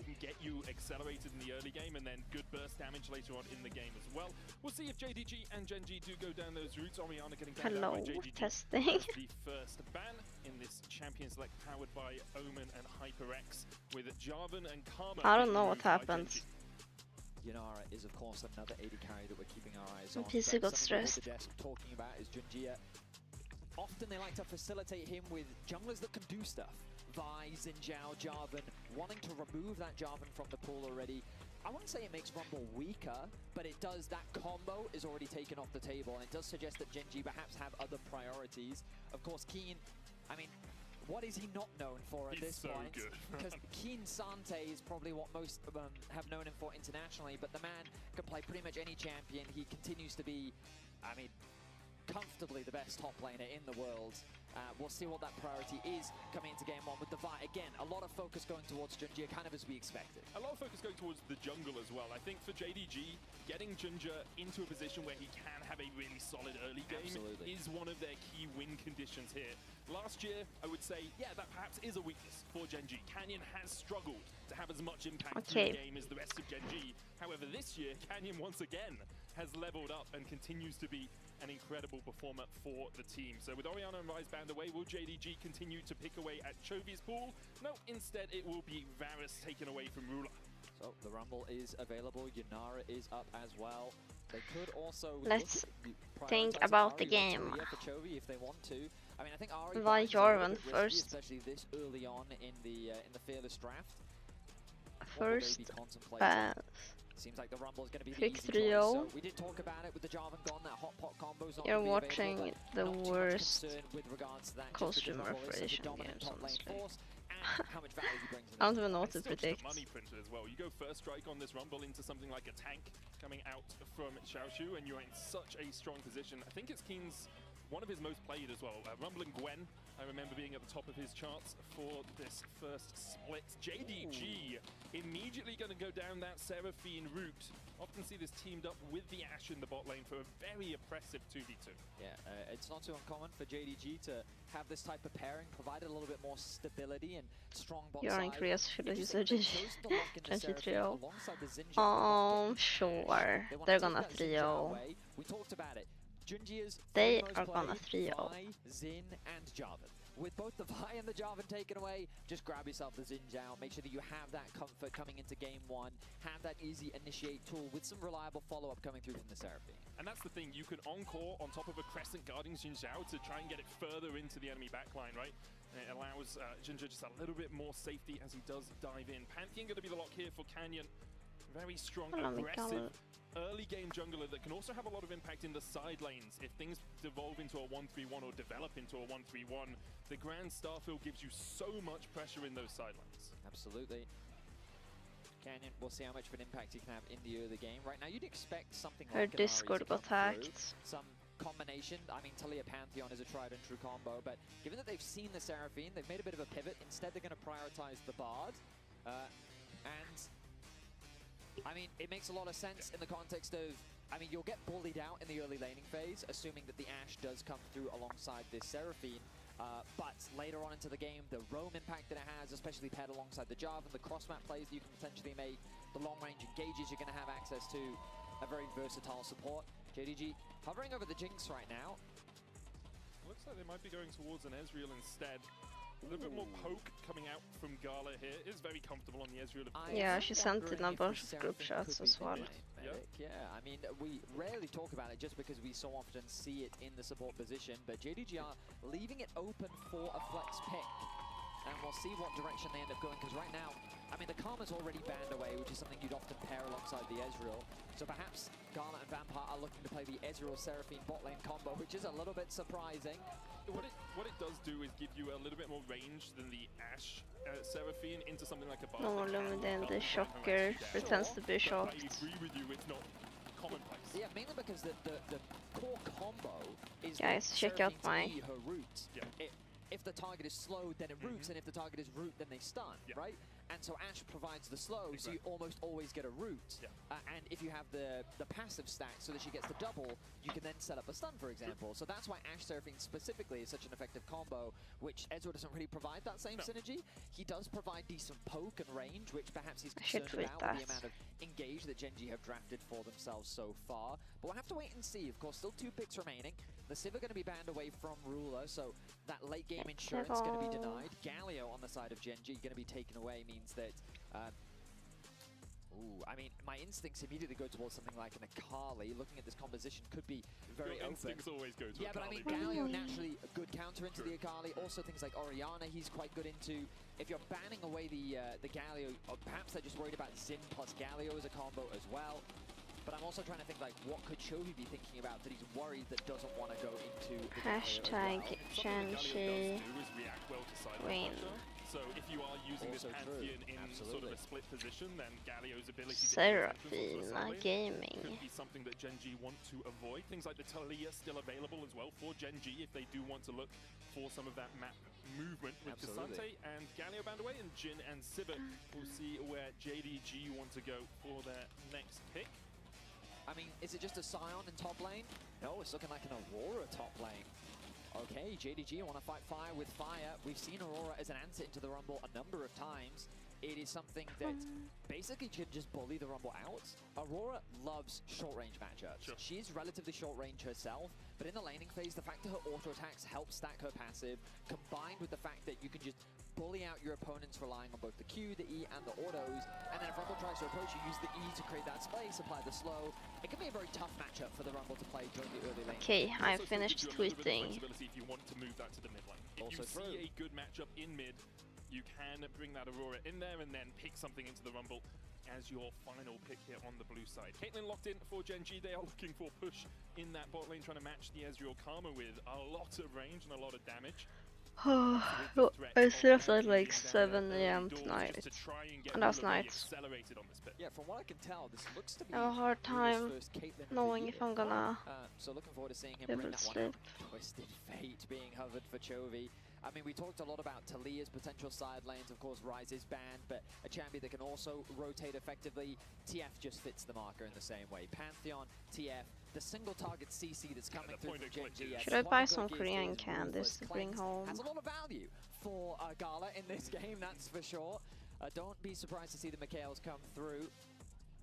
who can get you accelerated in the early game and then good burst damage later on in the game as well. We'll see if JDG and Gen G do go down those routes. Orianna getting banned out by JDG testing. as the first ban in this champion select powered by Omen and HyperX with Jarvan and Karma. I don't know what happens. Yunara is of course another AD carry that we're keeping our eyes on. PC got stressed. The desk talking about is Junjia. Often they like to facilitate him with junglers that can do stuff. Vi, Xin Zhao, Jarvan, wanting to remove that Jarvan from the pool already. I wouldn't say it makes Rumble weaker, but it does, that combo is already taken off the table, and it does suggest that Gen G perhaps have other priorities. Of course, Keen, I mean, what is he not known for at this point? Good. Because Keen Sante is probably what most have known him for internationally, but the man can play pretty much any champion. He continues to be, I mean, comfortably the best top laner in the world. We'll see what that priority is coming into game one with the Vi. Again, a lot of focus going towards Junjia, kind of as we expected. A lot of focus going towards the jungle as well. I think for JDG, getting Junjia into a position where he can have a really solid early game is one of their key win conditions here. Last year, I would say, yeah, that perhaps is a weakness for Gen G. Canyon has struggled to have as much impact through the game as the rest of Gen G. However, this year, Canyon once again has leveled up and continues to be an incredible performer for the team. So with Orianna and Ryze banned away, will JDG continue to pick away at Chovy's pool? No, instead it will be Varus taken away from Ruler. So the Rumble is available, Yunara is up as well. They could also let's think about the game. For Chovy if they want to. I mean, I think Ari Like Jarvan first. Especially this early on in the Fearless draft. First pass. Seems like the Rumble is going to be Pick the easy choice. So 3-0. we did talk about it with the Jarvan gone, that hot pot combo's not You're gonna be watching available, the not too much worst concern with regards to that, costream just because of Asian the dominant games, top lane honestly. force and how much value he brings in I don't even know what to It's still just predict. a money printer as well. You go first strike on this Rumble into something like a tank coming out from Xiaoshu, and you're in such a strong position. I think it's Keen's one of his most played as well. Rumble and Gwen, I remember being at the top of his charts for this first split. JDG immediately going to go down that Seraphine route. Often see this teamed up with the Ashe in the bot lane for a very oppressive 2v2. Yeah, it's not too uncommon for JDG to have this type of pairing, provide a little bit more stability and strong bot You're side. increased for the Interesting, usage. they chose to lock in the Seraphine 23-0. alongside the Xin Zhao. Sure. They wanna They're take gonna that Xin Zhao 3-0. away. We talked about it. Junjia's They most are gonna played, 3-0. Vi, Xin and Jarvan. With both the Vi and the Jarvan taken away, just grab yourself the Xin Zhao. Make sure that you have that comfort coming into game one. Have that easy initiate tool with some reliable follow-up coming through from the Seraphine. And that's the thing, you can encore on top of a Crescent guarding Xin Zhao to try and get it further into the enemy backline, right? And it allows Ginger just a little bit more safety as he does dive in. Pantheon going to be the lock here for Canyon. Very strong, aggressive, early game jungler that can also have a lot of impact in the side lanes. If things devolve into a 1-3-1 or develop into a 1-3-1, the Grand Starfield gives you so much pressure in those side lanes. Absolutely. Canyon, we'll see how much of an impact he can have in the early game. Right now, you'd expect something Her like an Ahri Discord to got come through. hacked. Some combination. I mean, Talia Pantheon is a tried and true combo, but given that they've seen the Seraphine, they've made a bit of a pivot. Instead, they're going to prioritize the Bard. And I mean, it makes a lot of sense in the context of, I mean, you'll get bullied out in the early laning phase, assuming that the Ashe does come through alongside this Seraphine. But later on into the game, the roam impact that it has, especially paired alongside the Jarvan, the cross-map plays that you can potentially make, the long-range engages you're going to have access to, a very versatile support. JDG hovering over the Jinx right now. Looks like they might be going towards an Ezreal instead. A little bit more poke coming out from Gala here. Is very comfortable on the Ezreal. Yeah, she sent in a bunch of group shots as well. Yeah, I mean, we rarely talk about it just because we so often see it in the support position, but JDG are leaving it open for a flex pick. And we'll see what direction they end up going, because right now, I mean, the Karma's already banned away, which is something you'd often pair alongside the Ezreal. So perhaps Gala and Vampire are looking to play the Ezreal-Seraphine bot lane combo, which is a little bit surprising. What it does do is give you a little bit more range than the Ashe Seraphine into something like a Bard. No, then the Shocker pretends to be shocked. I agree with you, it's not commonplace. Yeah, mainly because the core combo is guys, check out my her roots. Yeah. If the target is slowed, then it roots, and if the target is root, then they stun, right? and so Ashe provides the slow, so you almost always get a root. And if you have the passive stack so that she gets the double, you can then set up a stun, for example. So that's why Ashe Seraphine specifically is such an effective combo, which Ezreal doesn't really provide that same synergy. He does provide decent poke and range, which perhaps he's concerned about with the amount of engage that Gen G have drafted for themselves so far. But we'll have to wait and see. Of course, still 2 picks remaining. The Civ are going to be banned away from Ruler, so that late game insurance is going to be denied. Galio on the side of Gen G going to be taken away means that... I mean, my instincts immediately go towards something like an Akali. Looking at this composition could be very open. Instincts always go to Akali. But I mean, Galio naturally a good counter into the Akali. Also things like Orianna he's quite good into. If you're banning away the Galio, or perhaps they're just worried about Xin plus Galio as a combo as well. But I'm also trying to think, like, what could Chovy be thinking about that he's worried that doesn't want to go into the Hashtag Shanshi win. So if you are using this Pantheon in sort of a split position, then Galio's ability to Seraphine Gaming could be something that Gen G want to avoid. Things like the Talia still available as well for Gen G if they do want to look for some of that map movement with Kasante and Galio banned away, and Jhin and Sivir. We'll see where JDG want to go for their next pick. I mean, is it just a Scion in top lane? No, it's looking like an Aurora top lane. Okay, JDG want to fight fire with fire. We've seen Aurora as an answer into the Rumble a number of times. It is something that basically can just bully the Rumble out. Aurora loves short-range matchups. She's relatively short-range herself, but in the laning phase, the fact that her auto-attacks help stack her passive, combined with the fact that you can just bully out your opponents relying on both the Q, the E, and the autos, and then if Rumble tries to approach you, use the E to create that space, apply the slow. It can be a very tough matchup for the Rumble to play during the early lane. Okay, I finished tweeting. If you want to move that to the mid lane. If you see a good matchup in mid, you can bring that Aurora in there and then pick something into the Rumble as your final pick here on the blue side. Caitlyn locked in for Gen G. They are looking for push in that bot lane, trying to match the Ezreal Karma with a lot of range and a lot of damage. I slept at like 7 AM tonight, last night. Yeah, from what I can tell, this looks to be I have a hard time knowing if I'm gonna so looking forward to seeing him be bring able to that one sleep. out. Twisted Fate being hovered for Chovy. I mean, we talked a lot about Talia's potential side lanes. Of course, Ryze is banned, but a champion that can also rotate effectively. TF just fits the marker in the same way. Pantheon, TF, the single target CC that's coming through from Gen G. Should I buy some Korean candies to bring home? Has a lot of value for Gala in this game, that's for sure. Don't be surprised to see the Mikhails come through.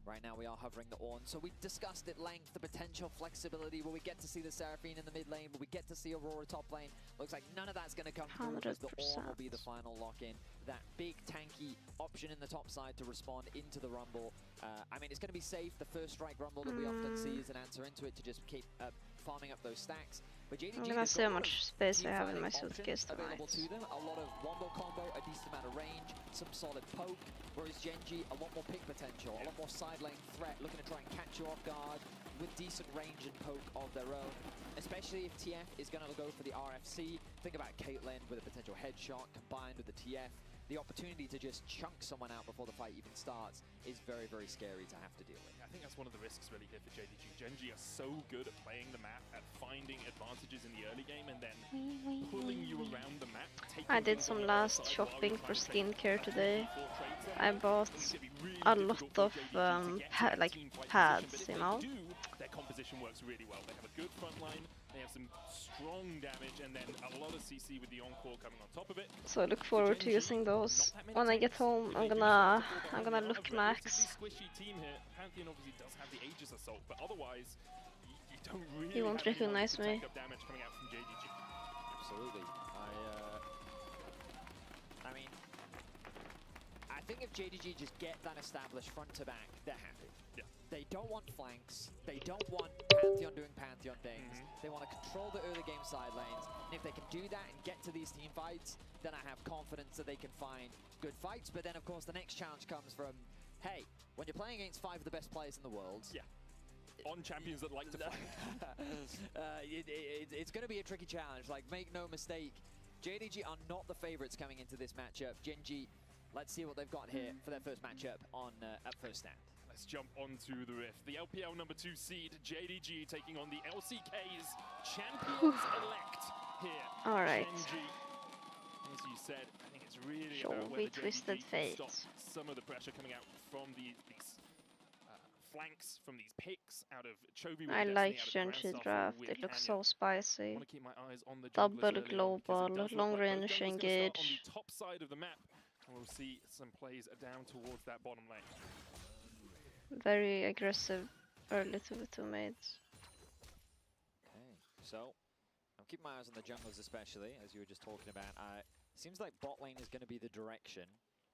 Right now we are hovering the Ornn, so we discussed at length the potential flexibility where we get to see the Seraphine in the mid lane, but we get to see Aurora top lane. Looks like none of that's going to come through because the Ornn will be the final lock-in. That big tanky option in the top side to respond into the Rumble. I mean, it's going to be safe. The first strike Rumble that we often see is an answer into it to just keep farming up those stacks. But JDG, I'm gonna see how much space I have in my suitcase tonight. Available to them. A lot of wombo combo, a decent amount of range, some solid poke, whereas Gen G, a lot more pick potential, a lot more side lane threat, looking to try and catch you off guard with decent range and poke of their own. Especially if TF is going to go for the RFC. Think about Caitlyn with a potential headshot combined with the TF. The opportunity to just chunk someone out before the fight even starts is very, very scary to have to deal with. I think that's one of the risks really here for JDG. Gen G are so good at playing the map, at finding advantages in the early game, and then pulling you around the map. I did some last shopping for skincare today. I bought a lot of like pads, you know. Their composition works really well. They have a good front line. They have some strong damage, and then a lot of CC with the Encore coming on top of it. So I look forward to using those when I get home. I'm gonna look max. Squishy team here. Pantheon obviously does have the Aegis Assault, but otherwise you don't really. He won't recognize me. Damage coming out from JDG. Absolutely. I mean, I think if JDG just get that established front to back, they're happy. Yeah. They don't want flanks. They don't want Pantheon doing Pantheon things. They want to control the early game side lanes. And if they can do that and get to these team fights, then I have confidence that they can find good fights. But then, of course, the next challenge comes from, hey, when you're playing against 5 of the best players in the world... Yeah. On champions that like to flank. It's going to be a tricky challenge. Like, make no mistake, JDG are not the favorites coming into this matchup. Gen G, let's see what they've got here for their first matchup on at first stand. Let's jump onto the Rift. The LPL number 2 seed, JDG, taking on the LCK's champions elect here. All right. Gen G, as you said, I think it's really Sure, about we whether twisted JDG can stop fate. some of the pressure coming out from these flanks, from these picks out of Chovy with I the like Destiny, out of Gen.G Grand draft. with It looks Canyon. so spicy. I want to keep my eyes on the Double junglers early on, because it global, does look long like both range junglers gonna start on the engage. top side of the map, and we'll see some plays down towards that bottom lane. Very aggressive early 2v2 mates. Okay, so I'm keeping my eyes on the junglers especially, as you were just talking about. Seems like bot lane is going to be the direction,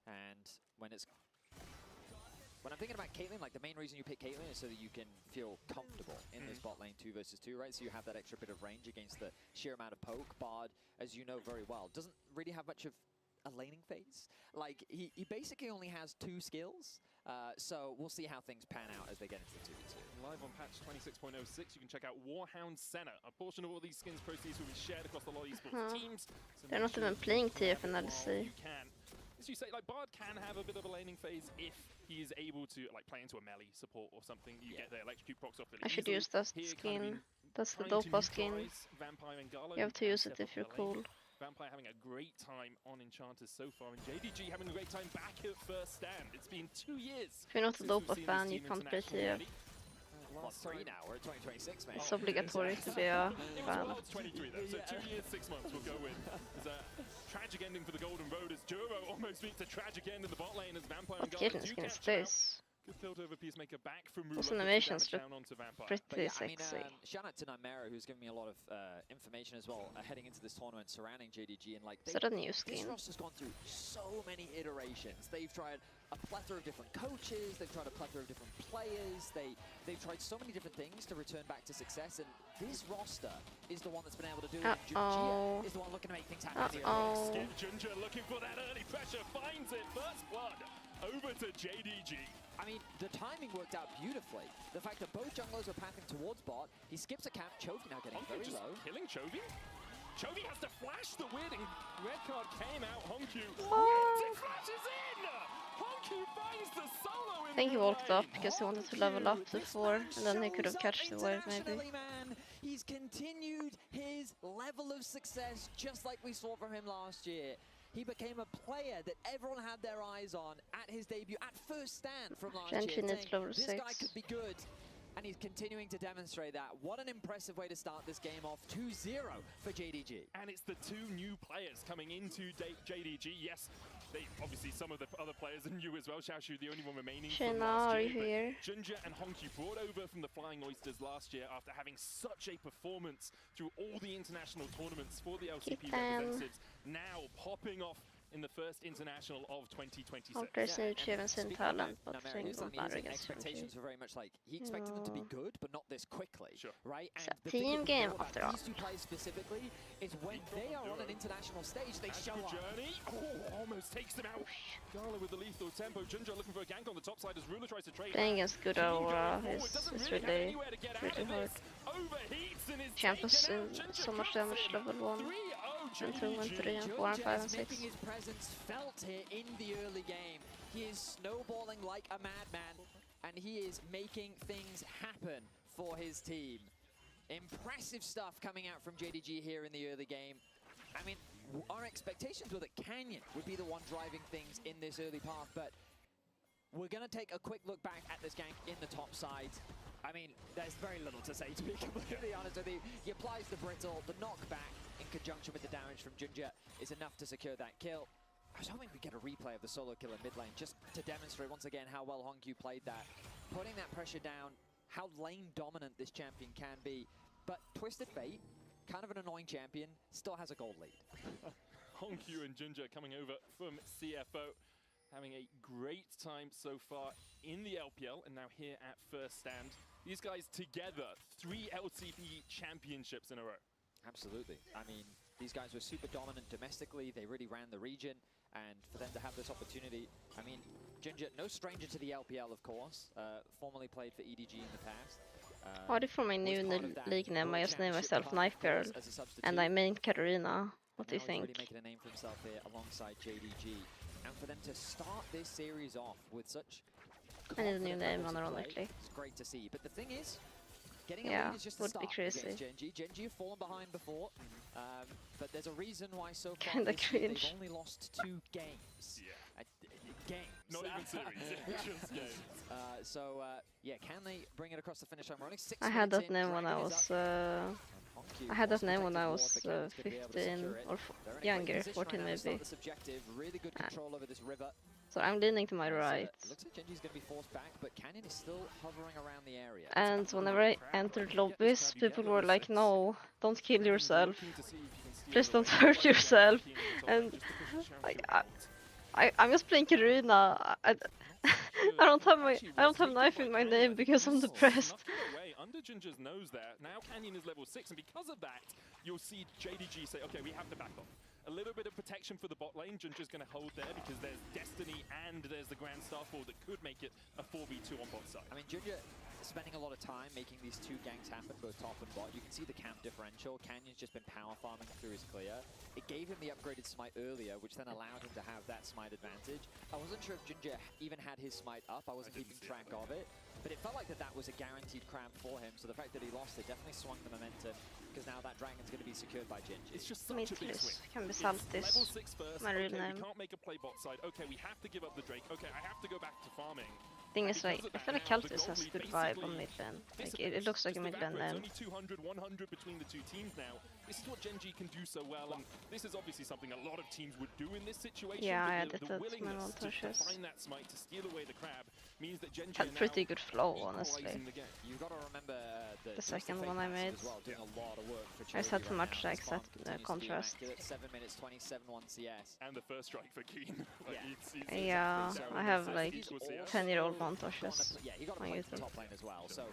and when I'm thinking about Caitlyn, like the main reason you pick Caitlyn is so that you can feel comfortable in this bot lane 2 versus 2, right? So you have that extra bit of range against the sheer amount of poke. Bard, as you know very well, doesn't really have much of a laning phase. Like, he basically only has 2 skills, so we'll see how things pan out as they get into the 2v2. Live on patch 26.06, you can check out Warhound Senna. A portion of all these skins proceeds will be shared across the lot of esports teams. So They're not even playing TF in LC. You can. As you say, like, Bard can have a bit of a laning phase if he is able to, like, play into a melee support or something. You get the electrocute procs off really I should easily. use that Here, skin. That's the trying to dopa skin. neutralize Vampire and Gala, You have to can use it step if up you're in the lane. cool. Vampire having a great time on Enchanters so far, and JDG having a great time back at first stand. It's been 2 years. If you're not a since we've dopa seen fan, this you team can't play internationally TF. already. Well, 3 now, we're at 2026, man. It's obligatory to be a It was fan. Worlds 23 though, so 2 years, 6 months we'll go with. There's a tragic ending for the Golden Road as Juro almost meets a tragic end in the bot lane as Vampire and What Gala Caitlyn do skin is catch him out. this? Good tilt over Peacemaker back from Those Rula, animations look down onto Vampire. But pretty yeah, I mean, sexy. shout out to Nightmare, who's given me a lot of information as well heading into this tournament surrounding JDG. And like, Is that a new this skin? roster's gone through so many iterations. They've tried a plethora of different coaches. They've tried a plethora of different players. They've tried so many different things to return back to success. And this roster is the one that's been able to do it. Jungia is the one looking to make things happen here. Skip Jungia looking for that early pressure, finds it. First blood over to JDG. I mean, the timing worked out beautifully. The fact that both junglers are pathing towards bot, he skips a camp, Chovy now getting Honku very just low. killing Chovy. Chovy has to flash the weird, and red card came out. Honku flashes in. Honku finds the solo in I think he the walked lane. up because he wanted to level up before, and then he could have catched the wave maybe. Man. He's continued his level of success just like we saw from him last year. He became a player that everyone had their eyes on at his debut, at first stand from last Gen.G year. needs level This 6. guy could be good, and he's continuing to demonstrate that. What an impressive way to start this game off, 2-0 for JDG. And it's the 2 new players coming into JDG. Yes, they obviously some of the other players are new as well. Xiaoshu, the only one remaining from Shayna, last are year. you here? Junja and Honku brought over from the Flying Oysters last year after having such a performance through all the international tournaments for the LCP representatives. Now popping off in the first international of 2026. Oh, there's no achievement in talent, but Nightmare, things don't matter against expectations Gen.G. were very much like he expected them to be good, but not this quickly, right? It's a the thing team that we game know about after all. These 2 players specifically is when they are on an international stage, they show up. Journey. Oh, almost takes them out. Gala with the lethal tempo. Junja looking for a gank on the top side as Ruler tries to trade. Playing against good aura is Doesn't really, anywhere to get out really of hard. this. Overheats and is Champions taken out. in Junja so much cuts damage him. level 1, 3-0 and 2, and 3, and Junja 4, and 5, and is 6. making his presence felt here in the early game. He is snowballing like a madman, and he is making things happen for his team. Impressive stuff coming out from JDG here in the early game. I mean, our expectations were that Canyon would be the one driving things in this early path, but we're going to take a quick look back at this gank in the top side. I mean, there's very little to say, to be completely honest with you. He applies the brittle, the knockback in conjunction with the damage from Junja is enough to secure that kill. I was hoping we'd get a replay of the solo kill in mid lane just to demonstrate once again how well Honku played that. Putting that pressure down, how lane dominant this champion can be. But Twisted Fate, kind of an annoying champion, still has a gold lead. Honku and Junja coming over from CFO, having a great time so far in the LPL and now here at first stand. These guys together, 3 LCP championships in a row. Absolutely. I mean, these guys were super dominant domestically. They really ran the region. And for them to have this opportunity, I mean, Ginger, no stranger to the LPL, of course. Formerly played for EDG in the past. Ja, det får mig nu när League name. I just name myself Knife Girl. And I main Katarina. What do you think? Really making a name for himself here alongside JDG. And for them to start this series off with such I need a new name, unironically. It's great to see. But the thing is, getting a Yeah, lead is just a would be start crazy. against Gen.G. Gen.G have fallen behind before. But there's a reason why so far Kinda this year cringe. they've only lost 2 games. Yeah. Games. Not even series, just games. Yeah, can they bring it across the finish line? We're only 6 I had minutes that name when I was I had that name when I was 15 or younger, 14 maybe. Really good control over this river. So I'm leaning to my right. Looks like Genji's going to be forced back, but Canyon is still hovering around the area. And whenever I entered lobbies, people were like, "No, don't kill yourself. Please don't hurt yourself." And I'm just playing Karina. I don't have knife in my name because I'm depressed. Under Ginger's nose there. Now Canyon is level 6, and because of that, you'll see JDG say, okay, we have to back off. A little bit of protection for the bot lane. Ginger's going to hold there because there's Destiny and there's the Grand Starfall that could make it a 4v2 on bot side. I mean, Ginger spending a lot of time making these 2 ganks happen, both top and bot. You can see the camp differential. Canyon's just been power farming through his clear. It gave him the upgraded smite earlier, which then allowed him to have that smite advantage. I wasn't sure if Ginger even had his smite up. I wasn't keeping track of it. But it felt like that was a guaranteed crab for him. So the fact that he lost it definitely swung the momentum, because now that dragon's going to be secured by Gingy. It's just such a big swing. Can be Saltis. Level 6 first. My real Okay, name. we can't make a play bot side. Okay, we have to give up the Drake. Okay, I have to go back to farming. Thing is, like, I feel like Keltis has a good vibe on mid lane. Like, it looks like a mid lane name. Only 200, 100 between the 2 teams now. This is what Gen G can do so well, and this is obviously something a lot of teams would do in this situation. Yeah, I but edited the my willingness to montages. find that smite to steal away the crab means that Gen G Had pretty good flow, honestly. You've got to remember The second one I made. as well, doing a lot of work for I just had too right much now. like Farm set continues to be contrast. active at 7 minutes 27 1 CS. And the first strike for Keen. Like, Yeah. it's Yeah, exactly I have so like equal CS. 10-year-old montages. Yeah, you got to on play YouTube. top lane as well. So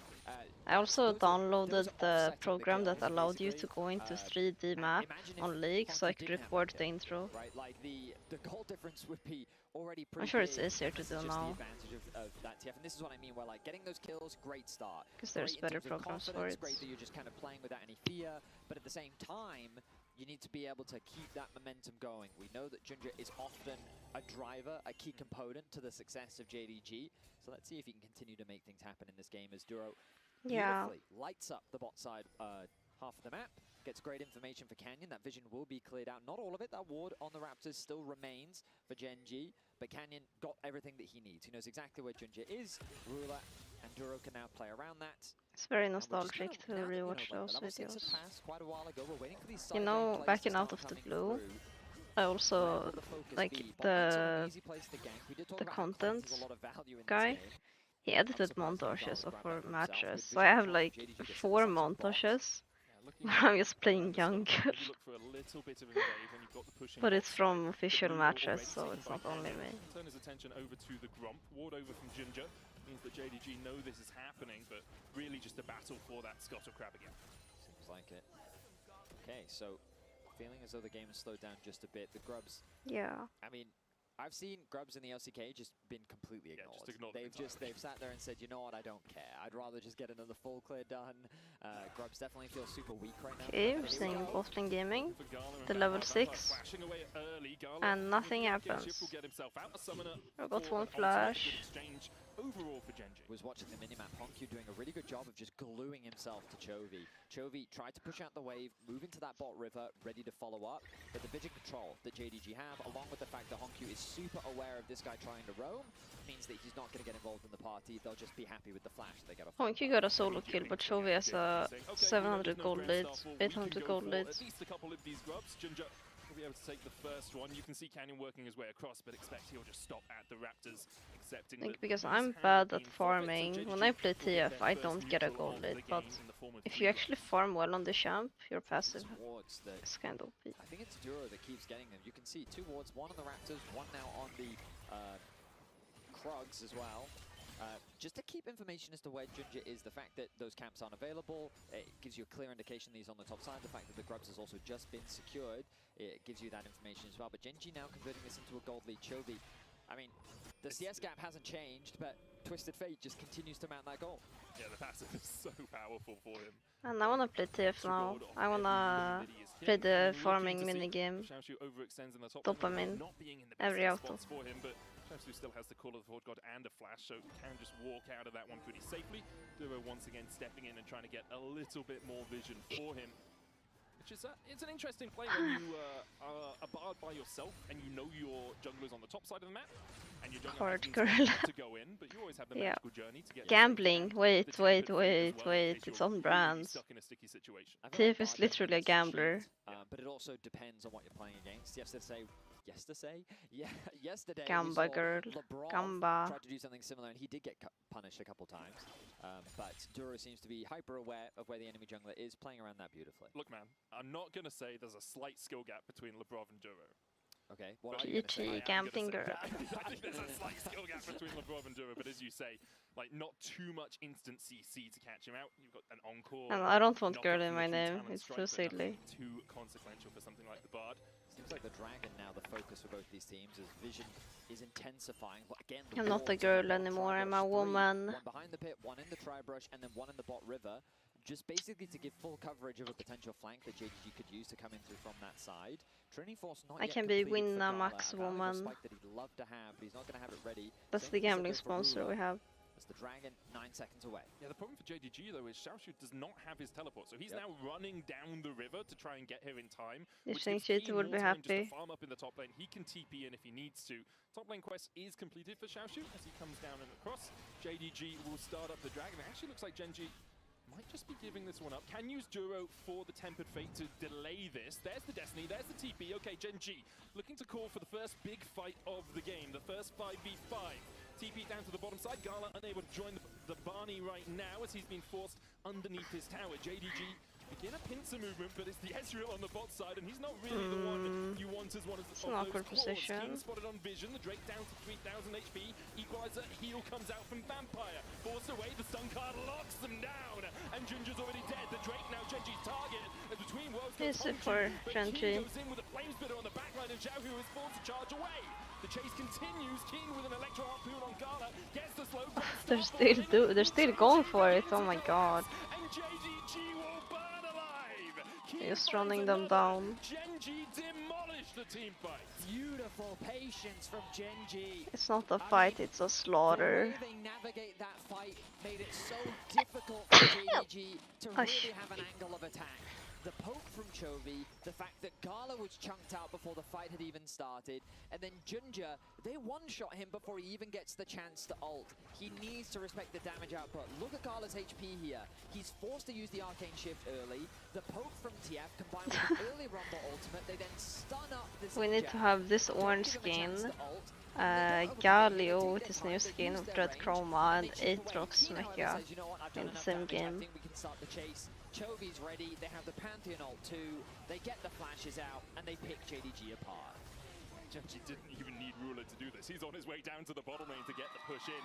I also those are- downloaded those are the offsetting program that goals, allowed you to basically. go into Uh, 3D map imagine if on League, so I Funky could didn't have record that the kill, intro. right? Like the goal difference would be already pretty I'm sure it's big, easier and to this do is just now. the advantage of that TF, and this is what I mean, where like getting those kills, great start. 'Cause there's Great in better terms of programs for confidence, it. Great that you're just kind of playing without any fear, but at the same time, you need to be able to keep that momentum going. We know that Ginger is often a driver, a key component to the success of JDG, so let's see if he can continue to make things happen in this game as Duro Yeah. beautifully lights up the bot side half of the map. Gets great information for Canyon. That vision will be cleared out. Not all of it. That ward on the Raptors still remains for Gen G. But Canyon got everything that he needs. He knows exactly where Ginger is. Ruler and Duro can now play around that. It's very And we're just nostalgic to gonna- now that, you know, rewatch the those level 6 had videos. passed quite a while ago. We're waiting for these You side know, lane plays back to in Out start of the coming Blue, through. I Where also, will the focus like, be? Bot lane's an easy place to gank. We did talk the about how Cleanse content has a lot of value in guy, this game. he edited surprised that montages Gonzalez of grabbed our that for himself. matches. Good So I vision have from like JDG gets 4 success on bot. montages Looking where I'm just playing young. jungle. Look for a little bit of an evade when you've got the pushing But bot it's side. from The official blue matches, already so taken it's by not only Canyon. me. Turn his attention over to the Gromp. Ward over from Ginger means that JDG know this is happening, but really just a battle for that Scottle Crab again. Seems like it. Okay, so feeling as though the game has slowed down just a bit. The Grubs, Yeah. I mean, I've seen Grubs in the LCK just been completely ignored. just ignored them They've sat there and said, you know what, I don't care. I'd rather just get another full clear done. Grubs definitely feel super weak right now. Okay, we're But here seeing we go. Boston Gaming, For Gala and the Van level Hava 6, flashing away early. Gala and nothing with the rocket happens. ship will get himself out. A summoner I got for one an ultimate. flash. Good exchange overall for Gen G. Was watching the minimap. Honkyu doing a really good job of just gluing himself to Chovy. Chovy tried to push out the wave, move into that bot river, ready to follow up. But the vision control that JDG have, along with the fact that Honkyu is super aware of this guy trying to roam, means that he's not going to get involved in the party. They'll just be happy with the flash they get off. Honky got a solo kill, but Chovy has a 700 gold lead, 800 gold lead. At least a couple of these grubs. Ginger will be able to take the first one. You can see Canyon working his way across, but expect he'll just stop at the Raptors, accepting Like, that because these I'm have bad been at forfeits, so farming. JDG When I play will get TF, their I first don't get a neutral gold of lead, the but game in the form of if 3 you actually grubs. farm well on the champ, your passive Wards that is kind of OP. I think it's Duro that keeps getting them. You can see 2 wards, 1 on the Raptors, 1 now on the Krugs as well. Just to keep information as to where Ginger is, the fact that those camps aren't available, it gives you a clear indication that he's on the top side. The fact that the Grubs has also just been secured, it gives you that information as well. But Genji now converting this into a gold lead. Chovy, I mean, the CS gap hasn't changed, but Twisted Fate just continues to mount that goal. Yeah, the passive is so powerful for him. And I wanna play TF now. I wanna play the farming minigame. Xiaoshu overextends in the top Dopamine. not being in the Every best auto. spots for him, but Xiaoshu still has the Call of the Horde God and a flash, so can just walk out of that one pretty safely. Duo once again stepping in and trying to get a little bit more vision for him. Which is it's an interesting play when you are a bard by yourself and you know your jungler's on the top side of the map. And your jungler has Hard girl. to go in, but you always have the Yeah. magical journey to get Gambling. Wait, the wait, tempered fate as wait, well, in wait. case It's you're on really brands. stuck in a sticky situation. I feel like Thief is Bard literally a definitely gets gambler. cheat, but it also depends on what you're playing against. Yesterday, Gamba we saw girl. Lebrov Gamba. tried to do something similar, and he did get punished a couple times. But Duro seems to be hyper aware of where the enemy jungler is, playing around that beautifully. Look, man, I'm not gonna say there's a slight skill gap between Lebrov and Duro. Okay, what are you gonna say? PG gambling girl. I think there's a slight skill gap between Lebrov and Duro, but as you say, like not too much instant CC to catch him out. You've got an encore. And I don't want knock girl up in from my the true name. talent It's strike, too but nothing silly. too consequential for something like the Bard. Seems like the Dragon now the focus for both these teams as Vision is intensifying. Again, I'm not a girl anymore, I'm a woman. One behind the pit, one in the tri-brush, and then one in the bot river. Just basically to give full coverage of a potential flank that JDG could use to come in through from that side. Training Force not I yet can be completed for Winna Gala, Max a valuable woman. spike that he'd love to have, but he's not going to have it ready. That's Same the thing gambling for Rula. sponsor we have. As the Dragon 9 seconds away. Yeah, the problem for JDG though is Xiaoshu does not have his teleport, so he's now running down the river to try and get here in time. You Which think gives Cheetah Keen would more be time just to happy? farm up in the top lane. He can TP in if he needs to. Top lane quest is completed for Xiaoshu as he comes down and across. JDG will start up the Dragon. It actually looks like Genji might just be giving this one up. Can use Duro for the Tempered Fate to delay this. There's the Destiny, there's the TP. Okay, Genji looking to call for the first big fight of the game, the first 5v5. TP down to the bottom side. Gala unable to join the Barney right now as he's been forced underneath his tower. JDG begin a pincer movement, but it's the Ezreal on the bot side, and he's not really the one you want as one of It's an awkward position. King spotted on Vision, the Drake down to 3,000 HP. Equalizer heal comes out from Vampire. Forced away, the stun card locks them down, and Ginger's already dead. The Drake now Genji's target. And between worlds goes Easy Hongju, for but Genji. King goes in with a flame spitter on the backline, and Zhao Hu is forced to charge away. The chase continues. King with an electro harpoon on Gala gets the slow grab. They're still going for it. Oh my god. And JDG will burn alive. King Just running finds them another. down. Genji demolished the team fight. Beautiful patience from Genji. It's not a fight, it's a slaughter. The way they navigate that fight made it so difficult for JDG to really have an angle of attack. The poke from Chovy, the fact that Gala was chunked out before the fight had even started, and then Ginger, they one-shot him before he even gets the chance to ult. He needs to respect the damage output. Look at Gala's HP here. He's forced to use the Arcane Shift early. The poke from TF combined with the early Rumble ultimate, they then stun up this We need to have this orange skin, Galio with his new skin with red chroma, and Aatrox mecha in the same game. I think we can start the chase. Chovy's ready, they have the Pantheon ult too, they get the flashes out, and they pick JDG apart. Genji didn't even need Ruler to do this. He's on his way down to the bottom lane to get the push in.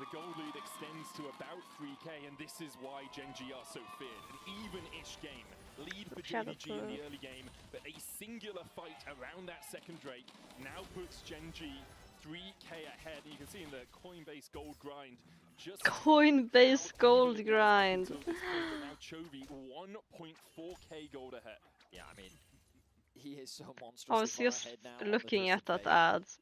The gold lead extends to about 3k, and this is why Genji are so feared. An even-ish game. Lead for JDG in the early game, but a singular fight around that second Drake now puts Genji 3k ahead. And you can see in the Coinbase gold grind, just Coinbase gold grind. now Chovy 1.4k gold ahead. Yeah, I mean, he is so monstrous. I was just looking at that ads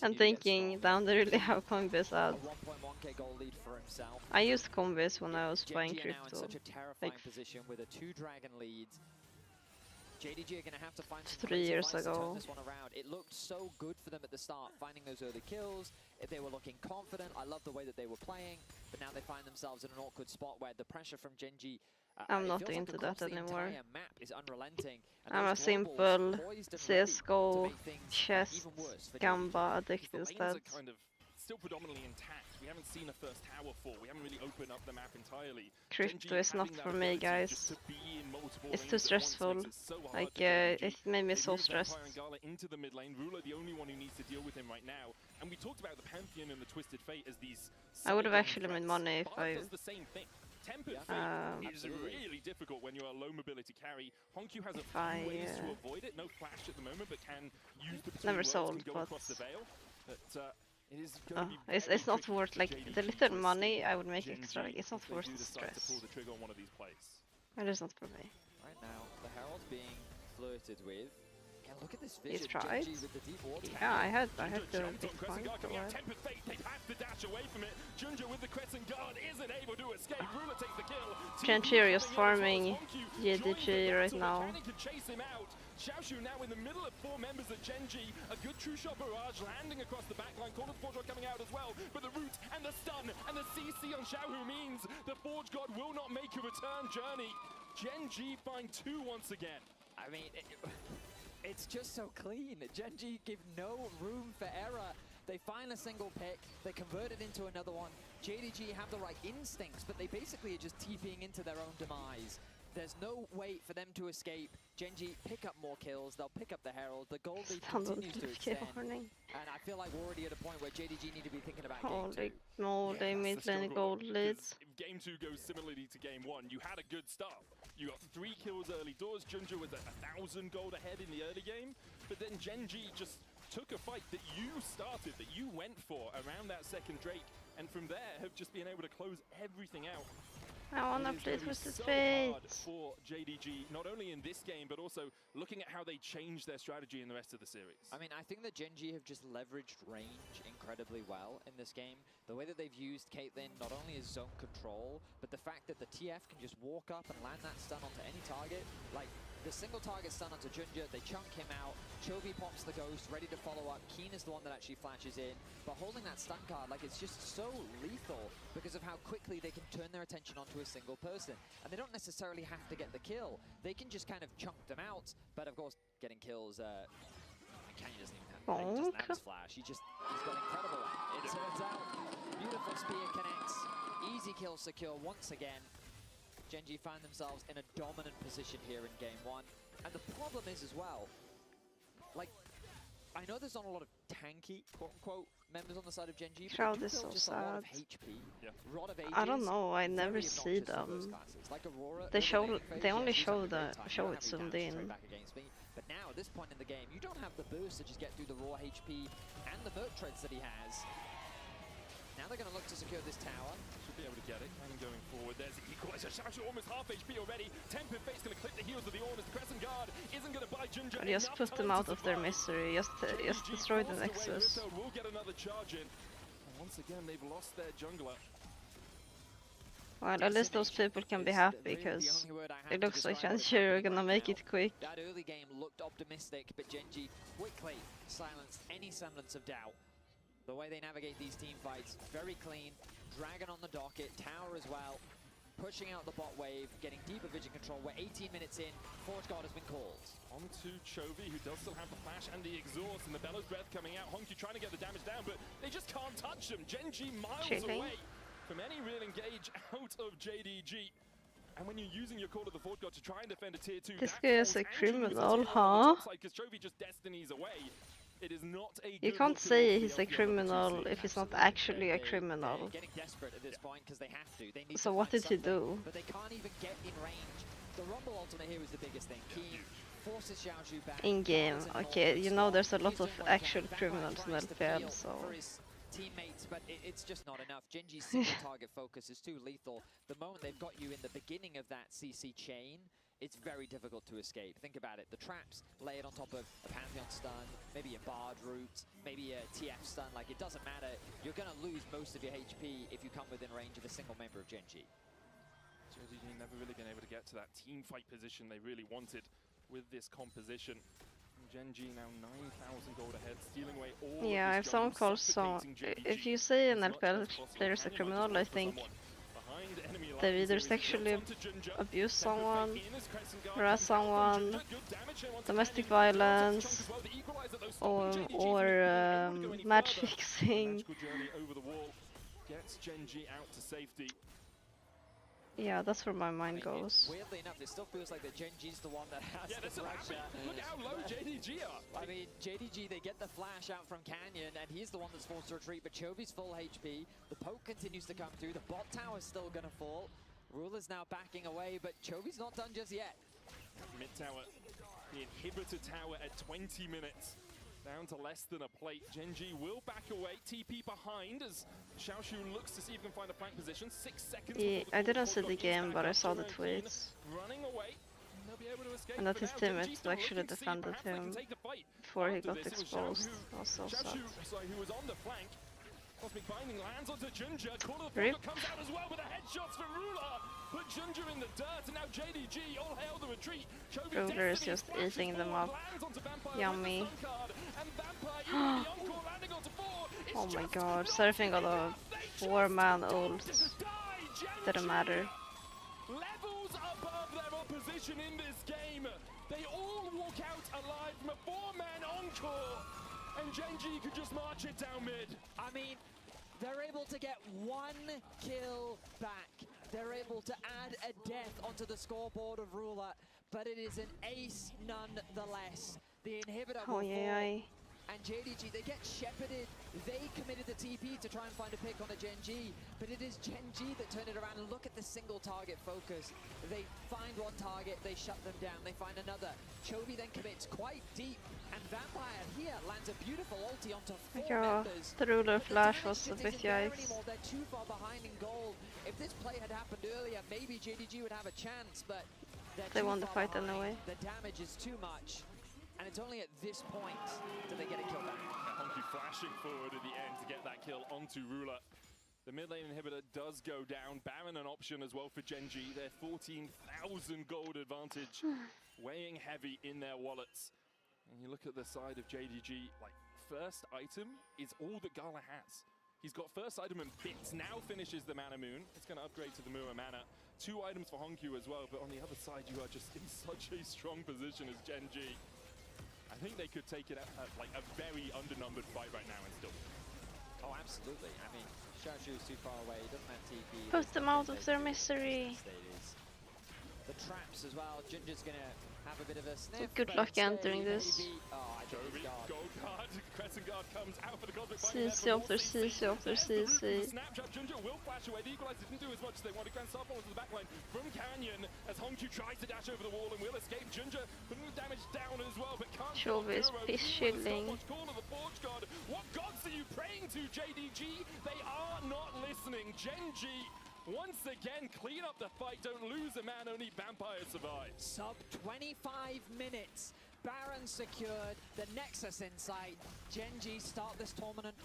and thinking, damn, they really have Coinbase ads. 1.1k goal lead for himself. I used Coinbase when I was playing JDG are now in crypto. such a terrifying position with a 2-dragon lead. JDG are going to have to find some 3 years devices to turn ago. this one around. It looked so good for them at the start, finding those early kills. If they were looking confident, I love the way that they were playing. But now they find themselves in an awkward spot where the pressure from Genji. I'm not it feels into like that across the anymore. entire map is unrelenting. And I'm a those globals simple poised and ready to CSGO make things chess even worse for Gamba JDG. addict The lanes instead. are kind of still predominantly intact. We haven't seen a first tower fall. We haven't really opened up the map entirely. Crypto Genji is not having that for me, ability just guys. to be in multiple It's lanes too at once stressful. makes it so hard Like, for JDG. it made me They so move stressed. Vampire and Gala into the mid lane. Ruler the only one who needs to deal with him right now. And we talked about the Pantheon and the Twisted Fate as these I would have side-lane actually made threats. money if Bard I... does the same thing. Tempered Yeah. Fate is really difficult when you're a low mobility carry. Hongyu has a If I, few ways to avoid it. No flash at the moment, but can use the between Never worlds, sold, can go but... across the veil. But it is going to be It's very not tricky worth, for like, JDG the little to money escape I would make Genji extra, like, it's not if they worth do the decide to pull stress. the trigger on one of these plays. It is not for me. Right now, the Herald's being flirted with. Yeah, look at this vision. He's tried. JDG with the deep wall tag. Yeah, I had the big Crescent point. Guard coming out. Tempest Fate, they have to dash away from it. Junja with the Crescent Guard isn't able to escape. Ruler takes the kill. Genji is farming JDG right now. Chase him out. Xiaoshu now in the middle of 4 members of Genji. A good true shot barrage landing across the backline. Call of the Forge God coming out as well. But the root and the stun and the CC on Xiaohu means the Forge God will not make a return journey. Genji find 2 once again. I mean, it's just so clean. Genji give no room for error. They find a single pick, they convert it into another one. JDG have the right instincts, but they basically are just TPing into their own demise. There's no way for them to escape. Genji pick up more kills, they'll pick up the Herald, the gold lead continues to extend. And I feel like we're already at a point where JDG need to be thinking about game 2. No, they made lane gold leads. If game 2 goes similarly to game 1, you had a good start. You got 3 kills early doors, Junja was 1,000 gold ahead in the early game, but then Genji just took a fight that you started, that you went for around that second Drake, and from there have just been able to close everything out. I wanna play Twisted so Fate. hard for JDG, not only in this game, but also looking at how they changed their strategy in the rest of the series. I mean, I think that Genji have just leveraged range incredibly well in this game. The way that they've used Caitlyn not only as zone control, but the fact that the TF can just walk up and land that stun onto any target. Like, the single target stun onto Junja, they chunk him out, Chovy pops the ghost, ready to follow up, Keen is the one that actually flashes in, but holding that stun card, like, it's just so lethal because of how quickly they can turn their attention onto a single person. And they don't necessarily have to get the kill, they can just kind of chunk them out, but of course, getting kills, Kanye doesn't even have his flash, he's got incredible aim. It turns out, beautiful spear connects, easy kill secure once again. Genji find themselves in a dominant position here in game 1. And the problem is as well, like, I know there's not a lot of tanky, quote-unquote, members on the side of Genji, Shroud but is so just a lot of sad. HP, rod of ages, I don't know, I never see them. Like Aurora, They only show it zoomed in. But now, at this point in the game, you don't have the burst to just get through the raw HP and the Merc Treads that he has. Now they're going to look to secure this tower. Should be able to get it. And going forward, there's the equalizer. Xiaoshu almost half HP already. Tempest Fate's going to clip the heels of the Ornus. The Crescent Guard isn't going to buy Junja. Just put them out of their misery. Just destroy the Nexus. We'll get another charge in. And once again, they've lost their jungler. Well, at least those people can be happy, because it looks like Genji are gonna make it quick. That early game looked optimistic, but Genji quickly silenced any semblance of doubt. The way they navigate these team fights, very clean. Dragon on the docket, tower as well. Pushing out the bot wave, getting deeper vision control. We're 18 minutes in, Forge God has been called. On to Chovy, who does still have the flash and the exhaust, and the Bellows Breath coming out. Honky trying to get the damage down, but they just can't touch him. Genji miles away from any real engage out of JDG. And when you're using your Call of the Forge God to try and defend a tier 2, this guy is a criminal, huh? Because Chovy just destinies away. It is not a You can't say he's a criminal if he's not actually a criminal. They're getting desperate at this point because they have to. They need So to what find did he something, do? but they can't even get in range. The Rumble ultimate here is the biggest thing. Keen forces Xiaoshu back. In game, okay, you know there's a lot of actual criminals in LPL, so... For his teammates, but it's just not enough. Genji's single target focus is too lethal. The moment they've got you in the beginning of that CC chain, it's very difficult to escape. Think about it, the traps layered on top of a Pantheon stun, maybe a Bard root, maybe a TF stun, like it doesn't matter. You're gonna lose most of your HP if you come within range of a single member of Genji. JDG never really been able to get to that team fight position they really wanted with this composition. Genji now 9,000 gold ahead, stealing away all yeah, if someone calls if you say an LPL player is a criminal, I think they either sexually abuse someone, harass someone, domestic violence, or match fixing. Gets Genji out to safety. Yeah, that's where my mind goes. Weirdly enough, it still feels like that Genji's the one that has the flash out. Look how low JDG are. I mean, JDG, they get the flash out from Canyon, and he's the one that's forced to retreat, but Chovy's full HP. The poke continues to come through. The bot tower's still gonna fall. Ruler's now backing away, but Chovy's not done just yet. Mid tower, the inhibitor tower at 20 minutes. Down to less than a plate. Genji will back away. TP behind as Xiaoshu looks to see if he can find a flank position. 6 seconds. Yeah, I didn't see the game, but I saw the tweets. Running away. they'll be able to escape. And that his Genji teammates still actually looking to see defended perhaps they can him take the fight. before he After got this, it was exposed. Xiao Also sad. who was on the flank. Cosmic Binding lands onto Ginger. Corner of the Rip. pocket comes out as well with the headshots for Ruler. Put Ginger in the dirt, and now JDG, all hail the retreat. Ruler is just eating them up. Yummy. Oh my god, Surfing got a 4-man ult. Didn't matter. Levels above their opposition in this game. They all walk out alive from a 4-man encore. And Genji could just march it down mid. I mean, they're able to get 1 kill back. They're able to add a death onto the scoreboard of Ruler, but it is an ace nonetheless. The inhibitor will fall. And JDG, they get shepherded. They committed the TP to try and find a pick on a Gen G, but it is Gen G that turned it around. And look at the single target focus. They find one target, they shut them down. They find another. Chovy then commits quite deep, and Vampire here lands a beautiful ulti onto 4 members. The Ruler flash was a bit yikes. They're too far behind in gold. If this play had happened earlier, maybe JDG would have a chance, but they won the fight anyway. The damage is too much. And it's only at this point that they get a kill back. Honky flashing forward at the end to get that kill onto Ruler. The mid lane inhibitor does go down. Baron an option as well for Genji. Their 14,000 gold advantage weighing heavy in their wallets. And you look at the side of JDG, like first item is all that Gala has. He's got first item and bits, now finishes the Mana Moon. It's going to upgrade to the Mua Mana. 2 items for Honkyu as well, but on the other side you are just in such a strong position as Genji. I think they could take it at like a very undernumbered fight right now and still. Oh, absolutely. I mean, Xiaoshu is too far away. He doesn't have TP. Put them out of their misery. The traps as well. Ginger's gonna have a bit of a sniff. So good luck entering this. Oh, Chovy, gold card. Crescent guard comes out for the Cosmic CC after CC after CC. Snapshot, Ginger will flash away. The Equalizer didn't do as much as they wanted. Grand Starfall to the backline from Canyon as Honkyu tries to dash over the wall and will escape. Ginger putting the damage down as well, but can't. Chovy is piss shilling. What gods are you praying to, JDG? They are not listening. Genji once again clean up the fight. Don't lose a man, only Vampire survives. Sub 25 minutes. Baron secured, the Nexus in sight. Genji start this tournament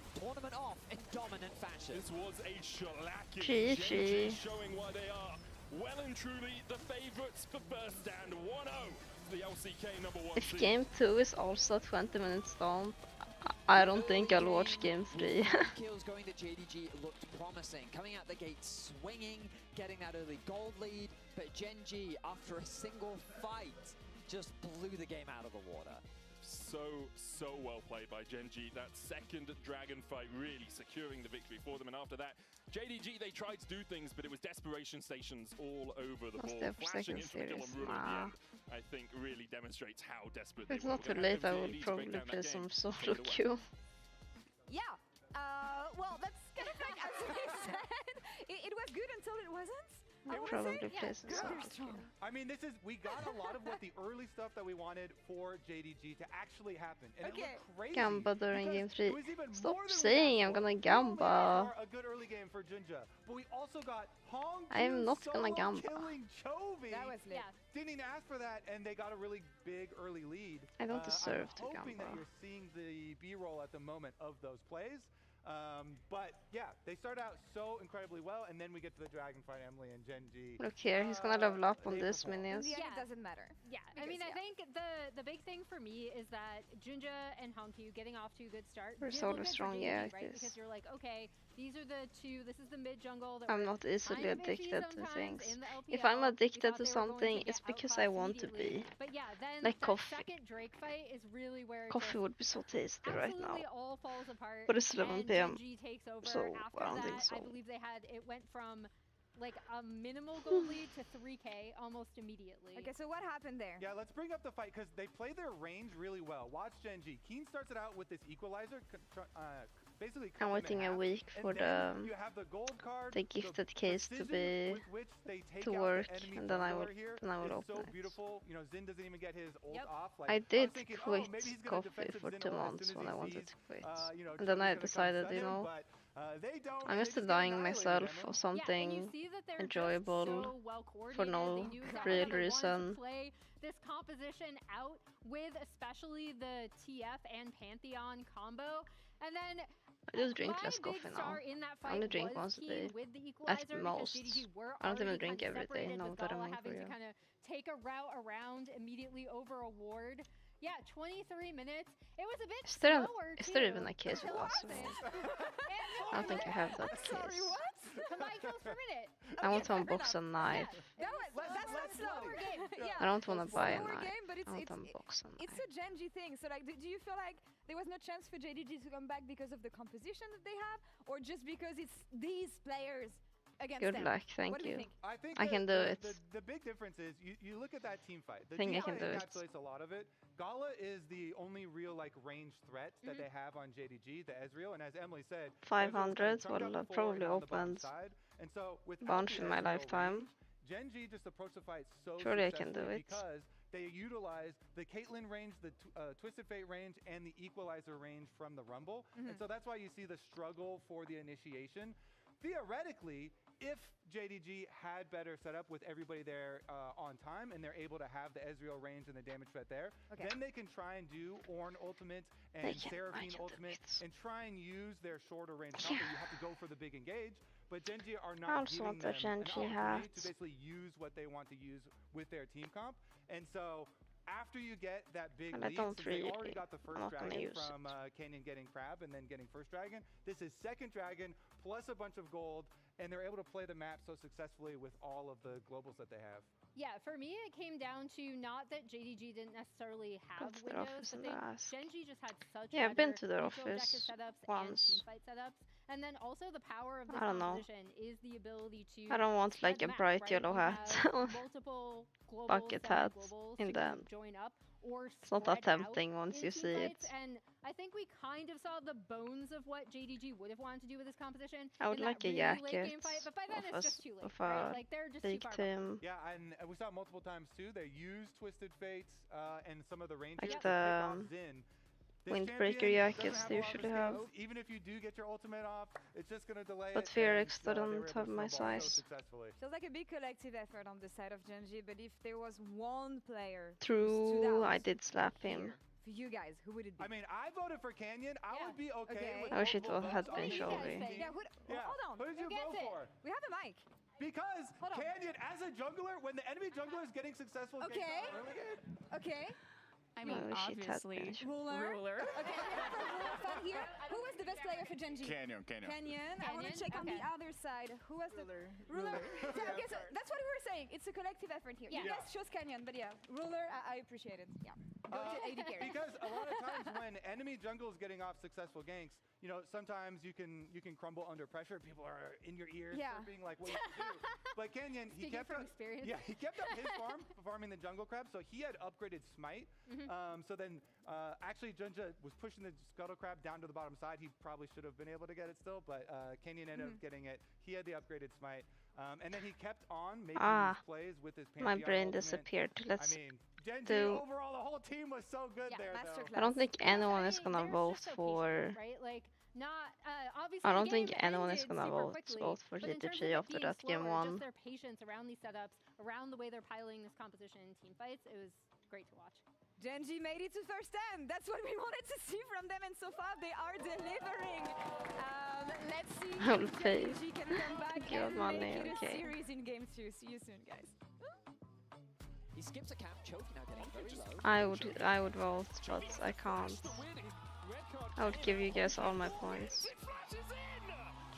off in dominant fashion. This was a shellacking. GG. Showing why they are well and truly the favorites for first stand. 1-0 to the LCK number 1 If seed. game 2 is also 20 minutes long, I don't think I'll watch game 3. Kills going to JDG looked promising. Coming out the gate swinging, getting that early gold lead, but Genji, after a single fight, just blew the game out of the water. So well played by Genji. That second dragon fight really securing the victory for them. And after that, JDG, they tried to do things, but it was desperation stations all over the board. Flashing into the kill on Ruler at the end, I think really demonstrates how desperate they were. It's not too late, I will probably play some solo queue. Yeah, well, that's kind of like as we said, it was good until it wasn't. I'll probably play some solo queue. I mean, we got a lot of what the early stuff that we wanted for JDG to actually happen. And it looked crazy. Gamba during game 3. It was even Stop more than saying I'm gonna Gamba. a good early game for Jinja. But we also got Hong I'm not gonna Gamba. killing Chovy. That was lit. Didn't even ask for that, and they got a really big early lead. I don't deserve to I'm hoping Gamba. that you're seeing the B-roll at the moment of those plays. But yeah, they start out so incredibly well, and then we get to the dragon fight, Emily and Genji. Look here, he's gonna level up on this perform. minions. In the end, it doesn't matter. Yeah, I mean, I think the big thing for me is that Jinja and Honkyu getting off to a good start. We're did solo look good for strong, JDG, yeah, right? it is. Because you're like, okay, these are the two. This is the mid jungle. That I'm we're not easily kind of iffy addicted to sometimes things. in the If LPL. I'm We addicted thought to they were going something, get it's because I outclassed want to immediately. be. But yeah, then Like that coffee. second Drake fight is really where Coffee would be so tasty right now. absolutely all falls apart. But it's 11 and PM, GG takes over. so After I don't that, think so. I believe it went from like a minimal gold lead to 3K almost immediately. Okay, so what happened there? Yeah, let's bring up the fight, because they play their range really well. Watch Genji. Keen starts it out with this equalizer, basically I'm waiting a week for the you have the gold card, gifted case to precision be with which they take to out work, the enemy and then I will jungler here then I will is open so it. beautiful. You know, Zin doesn't even get his ult Yep. off. Like, I was did thinking, quit maybe he's gonna coffee defensive for Zin 2 ult as months soon as when I he wanted sees, to quit. you know, And then I Joey's gonna come decided, stun you him, know, but They don't. I'm just dying myself or something yeah, and you see that they're enjoyable just so well for no they knew exactly real how they wanted reason. to play this composition out with especially the TF and Pantheon combo. And then I just drink my less big coffee star now. in that I fight only drink was once a key day. with the At equalizer because most. JDG were I don't even already drink kind of every day. separated Know with what I Gala mean for having to you. kind of take a route around immediately over a ward. Yeah, 23 minutes. It was a bit slower Is there too. even a case with us? I don't think I have that case. Sorry, what? Combined kills per minute. I want to unbox a knife. That's not slower game. Yeah. I don't want to buy a Slower knife. game, but I want to unbox a it's knife. a Genji thing. So like, do you feel like there was no chance for JDG to come back because of the composition that they have, or just because it's these players against Good them? luck, thank What do you you. think? I think I can do it. The big difference is you look at that team fight. The Think I team can fight do it. encapsulates a lot of it. Gala is the only real like ranged threat that they have on JDG, the Ezreal, and as Emily said, 500 will will probably open and so with bunch in my lifetime. Genji just approached the fight so Surely I can do successfully it. because they utilize the Caitlyn range, the Twisted Fate range, and the Equalizer range from the Rumble. And so that's why you see the struggle for the initiation. Theoretically, if JDG had better setup with everybody there on time and they're able to have the Ezreal range and the damage threat there, then they can try and do Ornn ultimate and Seraphine ultimate and try and use their shorter range combo. You have to go for the big engage, but Genji are not giving them an opportunity to basically use what they want to use with their team comp. And so after you get that big lead, since they already got the first dragon from Canyon getting Crab and then getting first dragon, this is second dragon plus a bunch of gold, and they're able to play the map so successfully with all of the globals that they have. Yeah, for me, it came down to not that JDG didn't necessarily have windows, but Genji just had such I've been to their neutral objective office setups once. and teamfight setups. And then also the power of this I don't know. composition is the ability to I don't want like a bright yellow hat. multiple global Bucket hats in to the kind end. of join up or It's not that spread out tempting once in you see it. teamfights. And I think we kind of saw the bones of what JDG would have wanted to do with this composition. I would in like that a really late jacket game fight, but by then of it's just too late, of right? a Like they're just too big far team. Yeah, and we saw it multiple times too. They used Twisted Fates and some of the ranges Like to pick the off Xin. This windbreaker champion jackets doesn't they have a lot of usually have. escapes. Even if you do get your ultimate off, it's just going to delay But it. Felix and, they were doesn't able to have my snowball so size. successfully. Feels like a big collective effort on the side of Genji, but if there was one player who stood True, out I did slap him. for you guys, who would it be? I mean, I voted for Canyon. I would be okay with I wish it multiple had votes been on the Shelby. team. Yeah, hold on. Who did you vote for? We have a mic. Because Hold on. Canyon, as a jungler, when the enemy jungler is getting successful ganks Okay. on early game, Okay. I mean, wish it had obviously, been Ruler. Okay, we have a ruler fan here. Who was the best player for Genji? Canyon. Canyon. I want to Canyon? check on the Okay. other side. Who was the ruler? So, okay, so that's what we were saying. It's a collective effort here. You Yeah. guys chose Canyon, but yeah, ruler. I appreciate it. Yeah. Go to AD carry. because a lot of times when enemy jungle is getting off successful ganks, you know, sometimes you can crumble under pressure. People are in your ears Yeah. for being like, what do you do? But Canyon, he Speaking kept from up, experience. yeah, he kept up his farming the jungle crab, so he had upgraded smite. So then actually Junja was pushing the scuttle crab down to the bottom side. He probably should have been able to get it still, but Canyon ended up getting it. He had the upgraded smite. And then he kept on making these plays with his Pantheon My brain ultimate. disappeared. Let's I mean, Genji, do- overall, the whole team was so good Yeah, there, though. masterclass. I don't think anyone is gonna They're vote just so for. patient, right? Like, not obviously. I don't the think game anyone is ended gonna super vote quickly, for but in terms JDG of after being that game slower, one. Just their patience around these setups, around the way they're piling this composition in team fights, it was great to watch. Genji made it to first 10. That's what we wanted to see from them, and so far they are delivering. Let's see I will if pay. JDG can come back Give and money, make it a okay. series in game 2. See you soon, guys. He skips a cap, choke now getting very low. I would vote, but I can't. I would give you guys all my points.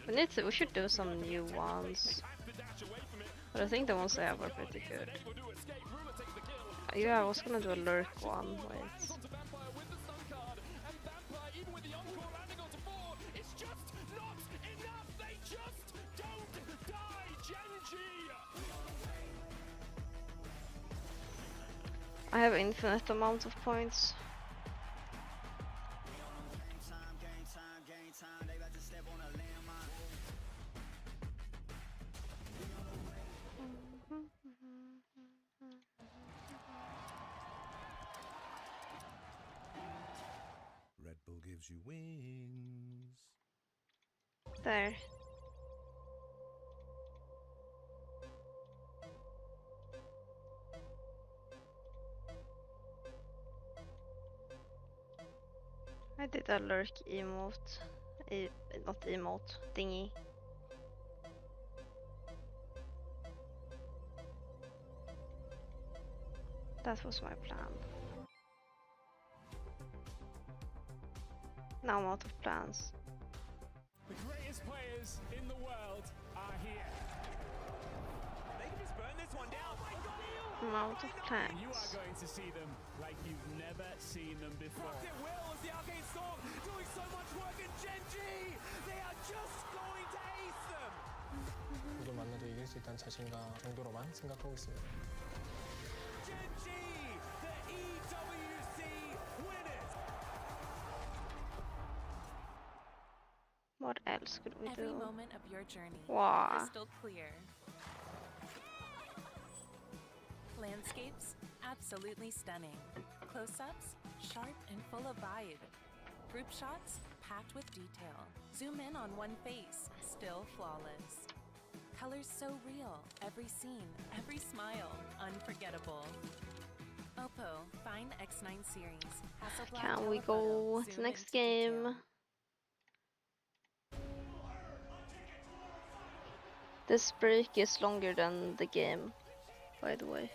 We should do some new ones. But I think the ones I have are pretty good. Yeah, I was gonna do a lurk one, wait. I have infinite amount of points. Red Bull gives you wings. There. I did a lurk emote. Not emote, thingy. That was my plan. Now I'm out of plans. The greatest players in the world are here. They can just burn this one down. Oh my God, I'm out of plans. you are going to see them like you've never seen them before. Rocket Will as the Arcane Storm doing so much work, and JDG, they are just going to ace them. 누구 만나도 이길 수 있다는 자신감 정도로만 생각하고 있습니다. JDG, the EWC winners. What else could we Every do? moment of your journey, Wow. crystal clear. Landscapes, absolutely stunning. Close-ups, sharp and full of vibe. Group shots, packed with detail. Zoom in on one face, still flawless. Colors so real, every scene, every smile, unforgettable. Oppo, find X9 series. Hasselblad Can we telephoto, go zoom to next into detail. game? This break is longer than the game, by the way.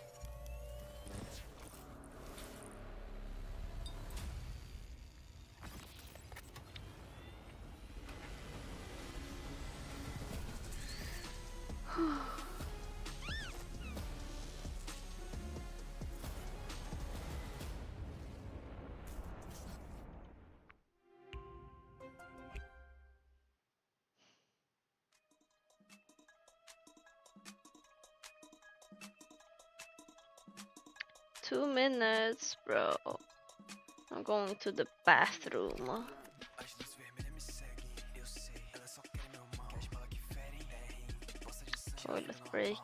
Two minutes, bro. I'm going to the bathroom. Toilet break.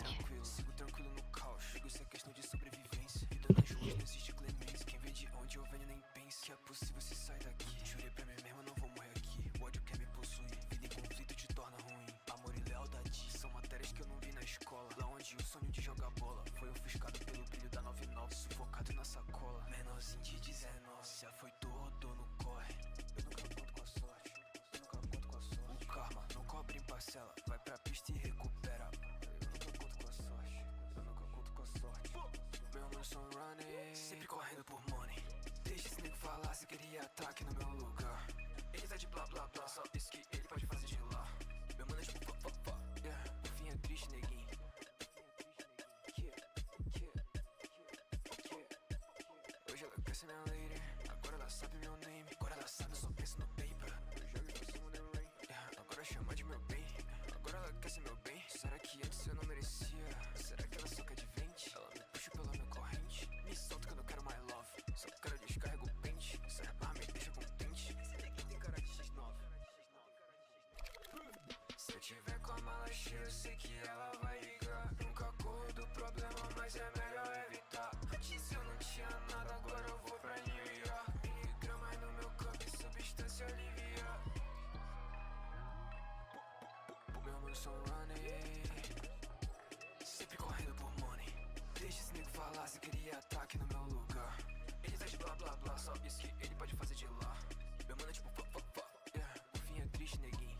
Vai pra pista e recupera. Eu nunca conto com a sorte. Eu nunca conto com a sorte. Meu mano são running, sempre correndo por money. Deixa esse nego falar se queria ataque no meu lugar. Ele tá de blá blá blá, só isso que ele pode fazer de lá. Meu mano é tipo yeah. O fim é triste, neguinho. Hoje ela quer ser minha lady. Agora ela sabe meu name. Agora ela sabe, eu só penso no paper. Eu jogo pra cima do rain. Agora chama de meu bem. Agora ela quer ser meu bem. Será que antes eu não merecia? Será que ela só quer de vente? Ela me puxa pela minha corrente. Me solta que eu não quero my love. Só quero descarrega o pente. Essa arma me deixa contente. Esse daqui tem cara de X9. Se eu tiver com a mala cheia, eu sei que ela vai ligar. Nunca corro do problema, mas é melhor evitar. Antes eu não tinha nada, agora eu vou pra New York. Miligramas no meu corpo e substância aliviar. Meu mano são running, sempre correndo por money. Deixa esse nego falar se queria ataque no meu lugar. Ele tá de blá blá blá, só isso que ele pode fazer de lá. Meu mano é tipo yeah. O fim é triste, neguinho.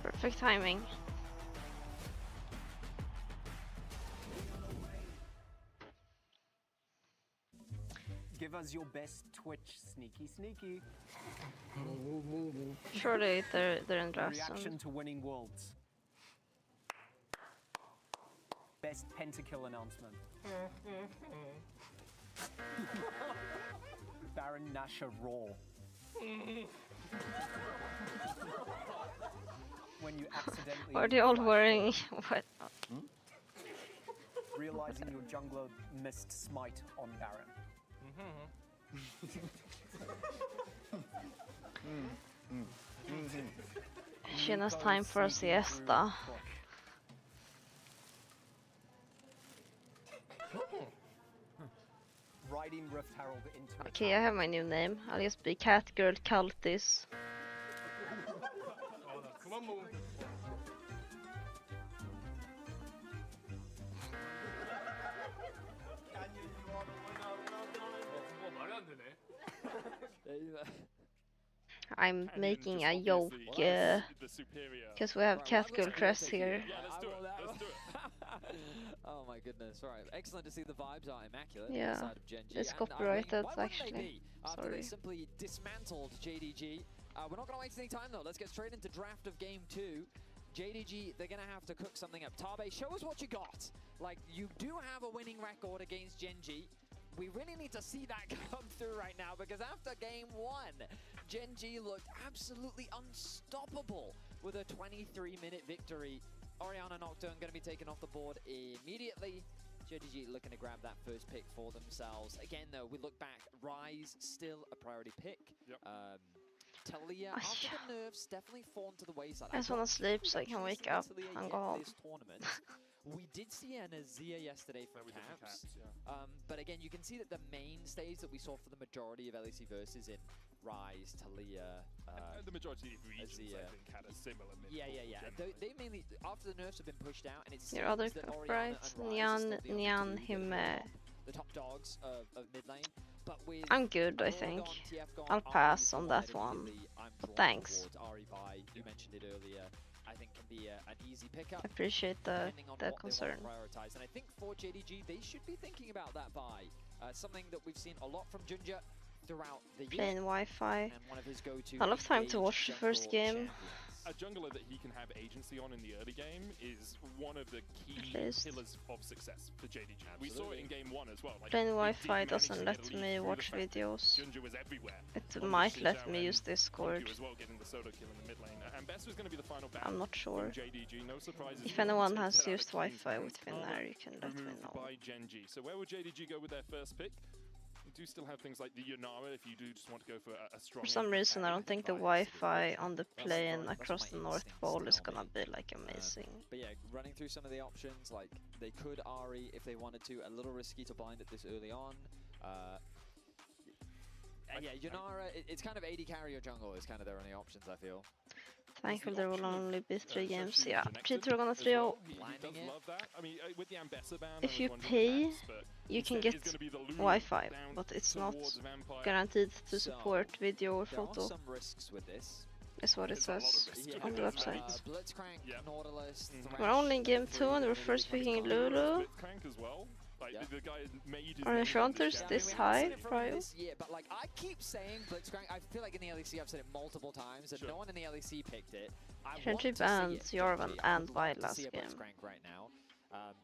Perfect timing. Give us your best Twitch sneaky. Surely they're interested. Reaction to winning worlds. Best pentakill announcement. Baron Nashor Raw. When you accidentally... Are they all wearing what? Realizing your jungler missed smite on Baron. Sheena's time for a siesta. Riding Rift Herald into Okay, I have my new name. I'll just be Catgirl Cultis. I'm making a joke because we have Catgirl dress here. Yeah, let's do it. Let's do it. Oh my goodness! Right, excellent to see the vibes are immaculate. Yeah, Inside of Gen G. it's And, copyrighted why wouldn't actually. they be? After Sorry. they simply dismantled JDG. We're not going to waste any time though. Let's get straight into draft of game 2. JDG, they're going to have to cook something up. Tabe, show us what you got. Like, you do have a winning record against Gen G. We really need to see that come through right now because after game 1, Gen G looked absolutely unstoppable with a 23-minute victory. Orianna Nocturne going to be taken off the board immediately. JDG looking to grab that first pick for themselves. Again, though, we look back. Ryze still a priority pick. Yep. Talia, after the nerfs, definitely fallen to the wayside. I just wanna sleep so I can wake up and go home. We did see an Azir yesterday from Caps. But again, you can see that the mainstays that we saw for the majority of LEC versus in Ryze, Talia, and the majority of regions, Azir. I think, had a similar mid. Yeah. They mainly, after the nerfs have been pushed out, and it's Your other that Orianna favorites, and Ryze is Nyan, still the him. the top dogs of mid lane. But with I'm good, I think. I'll pass on that one. But thanks. You mentioned it earlier. I think can be an easy pickup. Appreciate the concern. Prioritize. And I think for JDG, they should be thinking about that buy. Something that we've seen a lot from Junja throughout the year. Playing Wi-Fi. And one of his go-to I love time to watch the first game. A jungler that he can have agency on in the early game is one of the key pillars of success for JDG. Absolutely. We saw it in game 1 as well. Like, Playing Wi-Fi doesn't let me watch videos. Junja was everywhere. It might let me use Discord. As well, getting the solo kill in the mid lane. And Best was going to be the final I'm not sure. JDG. No surprises. If anyone has used Wi-Fi with Finnair, you can let me know. By Gen G. So where would JDG go with their first pick? We do still have things like the Yunara if you do just want to go for a strong... For some reason I don't think the Wi-Fi on the plane across the North Pole is gonna be like amazing. But yeah, running through some of the options, like they could Ahri if they wanted to, a little risky to blind it this early on. Yeah, Yunara, it's kind of AD carry or jungle is kind of their only options, I feel. Thankfully there will only be 3 games. Yeah, G2 are gonna 3-0. If you pay, you can get Wi-Fi, but it's not guaranteed to support video or photo. Some risks with this. Is what it says on the website. Blitzcrank, Nautilus, We're only in game 2 and we're first picking Lulu. Are enchanters this high, Ryo? Yeah, but like I keep saying Blitzcrank, I feel like in the LEC I've said it multiple times and no one in the LEC picked it. Friendship and Jarvan and Vi last game. Blitzcrank right now.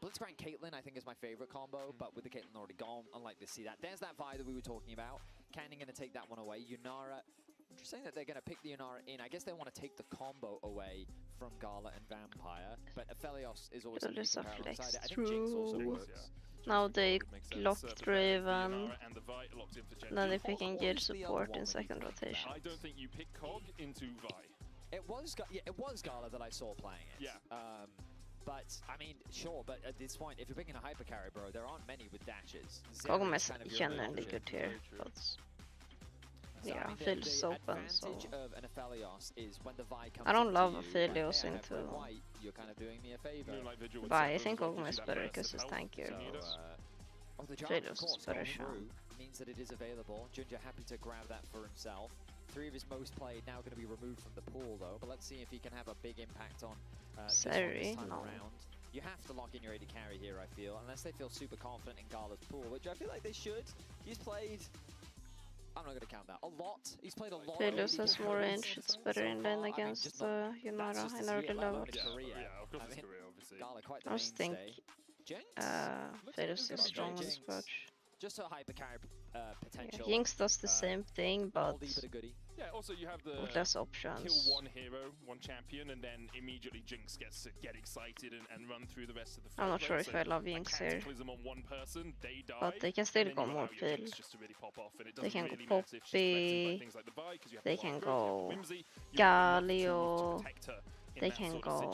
Blitzcrank Caitlyn I think is my favorite combo, but with the Caitlyn already gone, unlikely to see that. There's that Vi that we were talking about. Canyon gonna take that one away. Yunara, interesting that they're gonna pick the Yunara in. I guess they want to take the combo away from Gala and Vampire, but Aphelios is always There's a flex flex I think Jinx also works. Now they locked Raven, then they pick engage support in second rotation. I don't think you pick Cog into Vi. It was Gala that I saw playing it. Yeah. But, I mean, sure, but at this point, if you're picking a hyper carry, bro, there aren't many with dashes. Kog'Maw generally good here, but yeah, Aphelios open, so I don't love Aphelios into Vi. I think Kog'Maw is better because he's tankier. Aphelios is better shot. Means that it is available. Junja happy to grab that for himself. 3 of his most played now going to be removed from the pool though, but let's see if he can have a big impact on this time around. You have to lock in your AD carry here, I feel, unless they feel super confident in Gala's pool, which I feel like they should. He's played, I'm not going to count that, a lot. He's played a lot. Aphelios has more range, it's better in lane against Yunara in early levels. I just think Aphelios is strong on this patch. Just so hyper carry potential. Yeah, Jinx does the same thing, but yeah. Also, you have the with less options. Kill one hero, one champion, and then immediately Jinx gets to get excited and run through the rest of the fight. I'm not sure if I love Jinx here, on one person, they die, but they can still go more fill. They can go Poppy, they can go Galio, they can go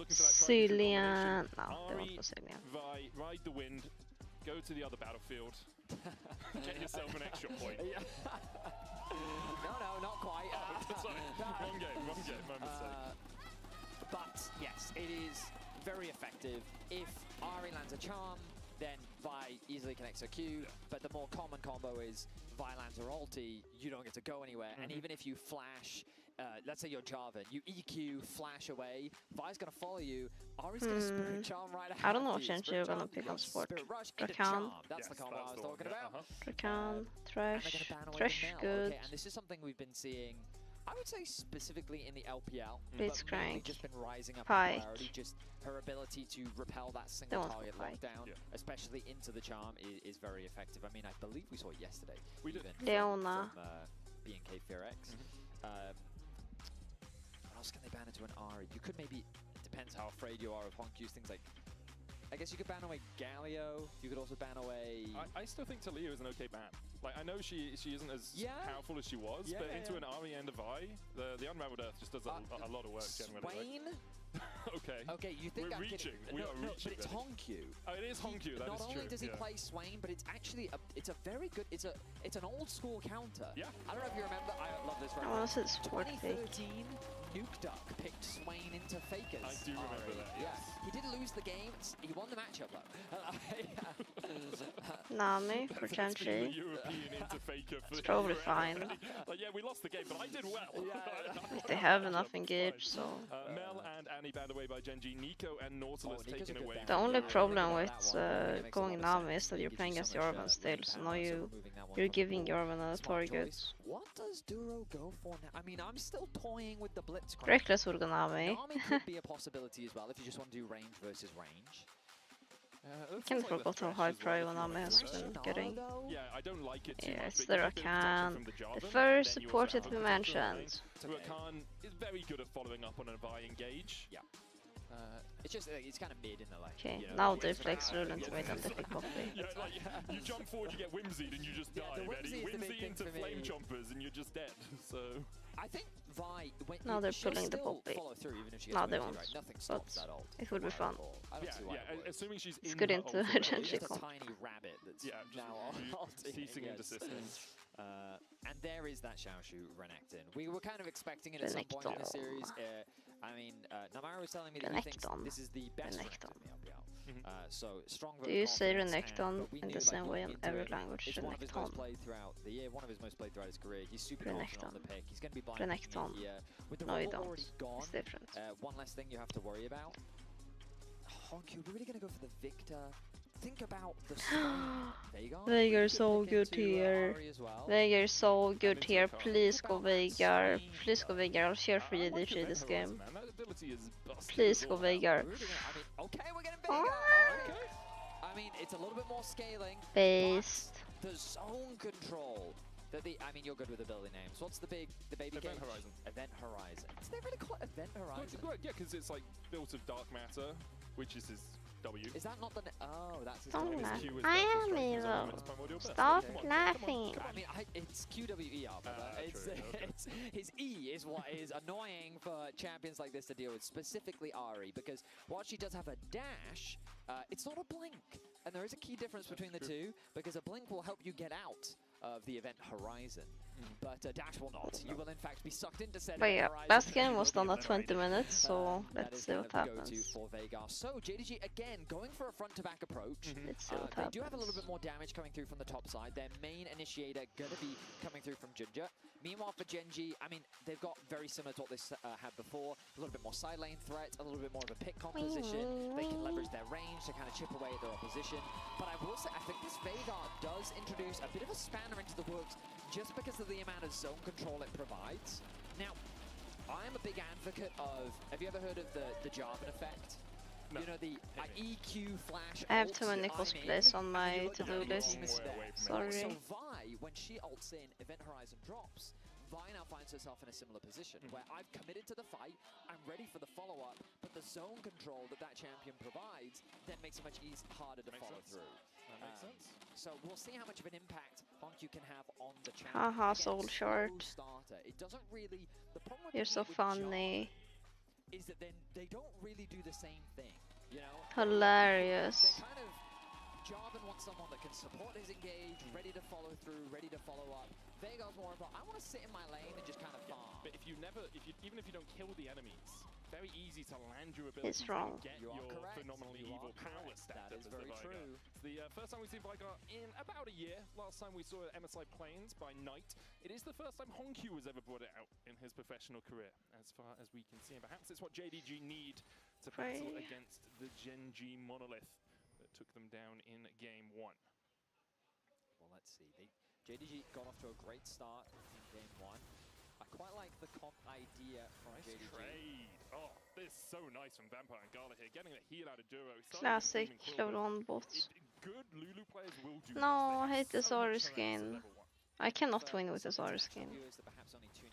Cillian. No, they won't go Cillian. Ride the wind, go to the other battlefield, get yourself an extra point. No, not quite. Sorry, wrong game, my mistake. But yes, it is very effective. If Ahri lands a charm, then Vi easily connects her Q, but the more common combo is Vi lands her ulti, you don't get to go anywhere, and even if you flash, let's say you're Jarvan, you EQ, flash away, Vi's gonna follow you, Ahri's gonna Spirit Charm right after. I don't know if Genji are gonna pick on support. Rakan. That's the combo I was talking about. Rakan, Thresh, good. Okay, and this is something we've been seeing, I would say specifically in the LPL, Blitzcrank, just been rising up Pike. in priority. Just her ability to repel that single target lockdown, especially into the charm, is very effective. I mean, I believe we saw it yesterday. We did. Leona. From B&K FearX. What else can they ban into an Ahri? You could maybe, it depends how afraid you are of Honkyu's, things like, I guess you could ban away Galio. You could also ban away. I still think Talia is an okay ban. Like, I know she isn't as powerful as she was, but into an Ahri and a Vi, the Unraveled Earth just does a lot of work generally. Swain? Okay. Okay, you think we're reaching? We are reaching. But it's Honkyu. Oh, it is Honkyu. That is true. Not only does he play Swain, but it's actually it's a very good. It's an old school counter. Yeah. I don't know if you remember. I love this. I want to see support 2013, Nuke Duck picked Swain into Fakers. I do remember that. Yes. Yeah. He did lose the game. He won the matchup though. Nami for Genji. It's probably fine. Like, yeah, we lost the game, but I did well. If they have enough engage, so. Mel and Annie banned away by Genji. Nico and Nautilus taken away. The only problem with going Nami is that you're playing against Jarvan still, so now you're giving Jarvan a target. What does Duro go for now? I mean, I'm still toying with the Blitzcrank. Reckless would go Nami. Nami could be a possibility as well if you just want to do range versus range. Kind of forgot how high prio Nami has been getting. Yeah, I don't like it too much. It's the Rakan, the first supported we mentioned. Rakan is very good at following up on a Vi engage. Yeah. It's just, it's kind of mid in the lane. Okay, you know? now they flex rule into identical copy. Yeah, like, you jump forward, you get whimsied, and you just die. Whimsy into flame chompers, and you're just dead. So I think Vi. Now they're pulling the poppy. Now they won't, but it would be fun. Yeah, assuming she's it's good into Genji comp. Tiny rabbit that's now ceasing into systems. And there is that Xiaoshu Renekton. We were kind of expecting it at some point in the series. I mean, Namara was telling me that he thinks this is the best Renekton in the LPL. So strong. Do you say Renekton in the same way in every language? It's one of his most played throughout the year. One of his most played throughout his career. He's super confident on the pick. He's going to be buying here. With the no, you roll don't. already gone, it's different. One less thing you have to worry about. Honky, we're really going to go for the Victor. Think about the Veigar so good here. Veigar so good here. Please go Veigar. Please go Veigar. I'll cheer for JDG this game. Please go Veigar. Okay, we're getting Veigar. I mean, it's a little bit more scaling. Based. The zone control. I mean, you're good with the building names. What's the baby Event game? Horizon. Event Horizon. Is they really call it Event Horizon? Yeah, because it's like built of dark matter, which is his W. Is that not the? Oh, that's his Don't W. laugh. I am evil. Stop laughing. I mean, it's QWER, it's his E is what is annoying for champions like this to deal with, specifically Ahri, because while she does have a dash, it's not a blink, and there is a key difference between the two, because a blink will help you get out of the event horizon, but dash will not. You will in fact be sucked into said horizon. Last game was done at 20 minutes, so let's see what happens. For Veigar. So JDG again going for a front-to-back approach. Let's see what happens. They do have a little bit more damage coming through from the top side. Their main initiator gonna be coming through from Ginger. Meanwhile for Genji, I mean, they've got very similar to what they had before. A little bit more side lane threat, a little bit more of a pick composition. They can leverage their range to kind of chip away at their opposition. But I will say, I think this Veigar does introduce a bit of a spanner into the works just because of the amount of zone control it provides. Now, I'm a big advocate of, have you ever heard of the Jarvan effect? No. You know, the EQ flash. I have too ult, many I'm cosplays in, on and my you look to-do down and list. you miss that. Sorry. So Vi, when she ults in, Event Horizon drops. Vi now finds herself in a similar position where I've committed to the fight, I'm ready for the follow-up, but the zone control that champion provides then makes it much harder to follow through. That makes sense. So we'll see how much of an impact Honku can have on the champion. Haha, Again, soul short. starter. It doesn't really. The problem with You're so funny. is that then they don't really do the same thing. You know, Hilarious. they're kind of Jarvan wants someone that can support his engage, ready to follow through, ready to follow up. Veigar's more about I want to sit in my lane and just kind of farm. But if you even if you don't kill the enemies, very easy to land your ability It's wrong. and get You your are correct. phenomenally You evil are power correct. stacked That up is as the very Veigar. true. It's the first time we've seen Veigar in about a year. Last time we saw MSI Plains by Knight. It is the first time Honku has ever brought it out in his professional career, as far as we can see. And perhaps it's what JDG need to battle against the Gen G monolith that took them down in game 1. Well, let's see. JDG got off to a great start in game 1. I quite like the comp idea from JDG. Trade. Oh, this is so nice from Vampire and Gala here, getting the heal out of Duro. Classic level 1 bot. Good Lulu players will do No, I hate this. this Aura skin. I cannot win with this Aura skin.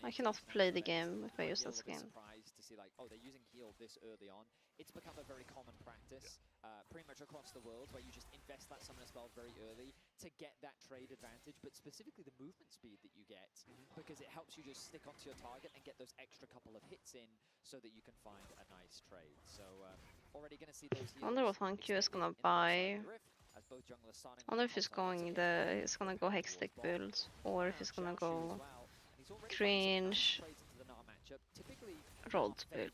I cannot play the game if I use that skin. Surprised to see like, oh, they're using heal this early on. It's become a very common practice, pretty much across the world, where you just invest that summoner spell very early to get that trade advantage, but specifically the movement speed that you get, because it helps you just stick onto your target and get those extra couple of hits in, so that you can find a nice trade. So already going to see those. I wonder what Honku is gonna buy. I wonder if he's gonna go Hextech build, or if he's gonna go cringe Rod build.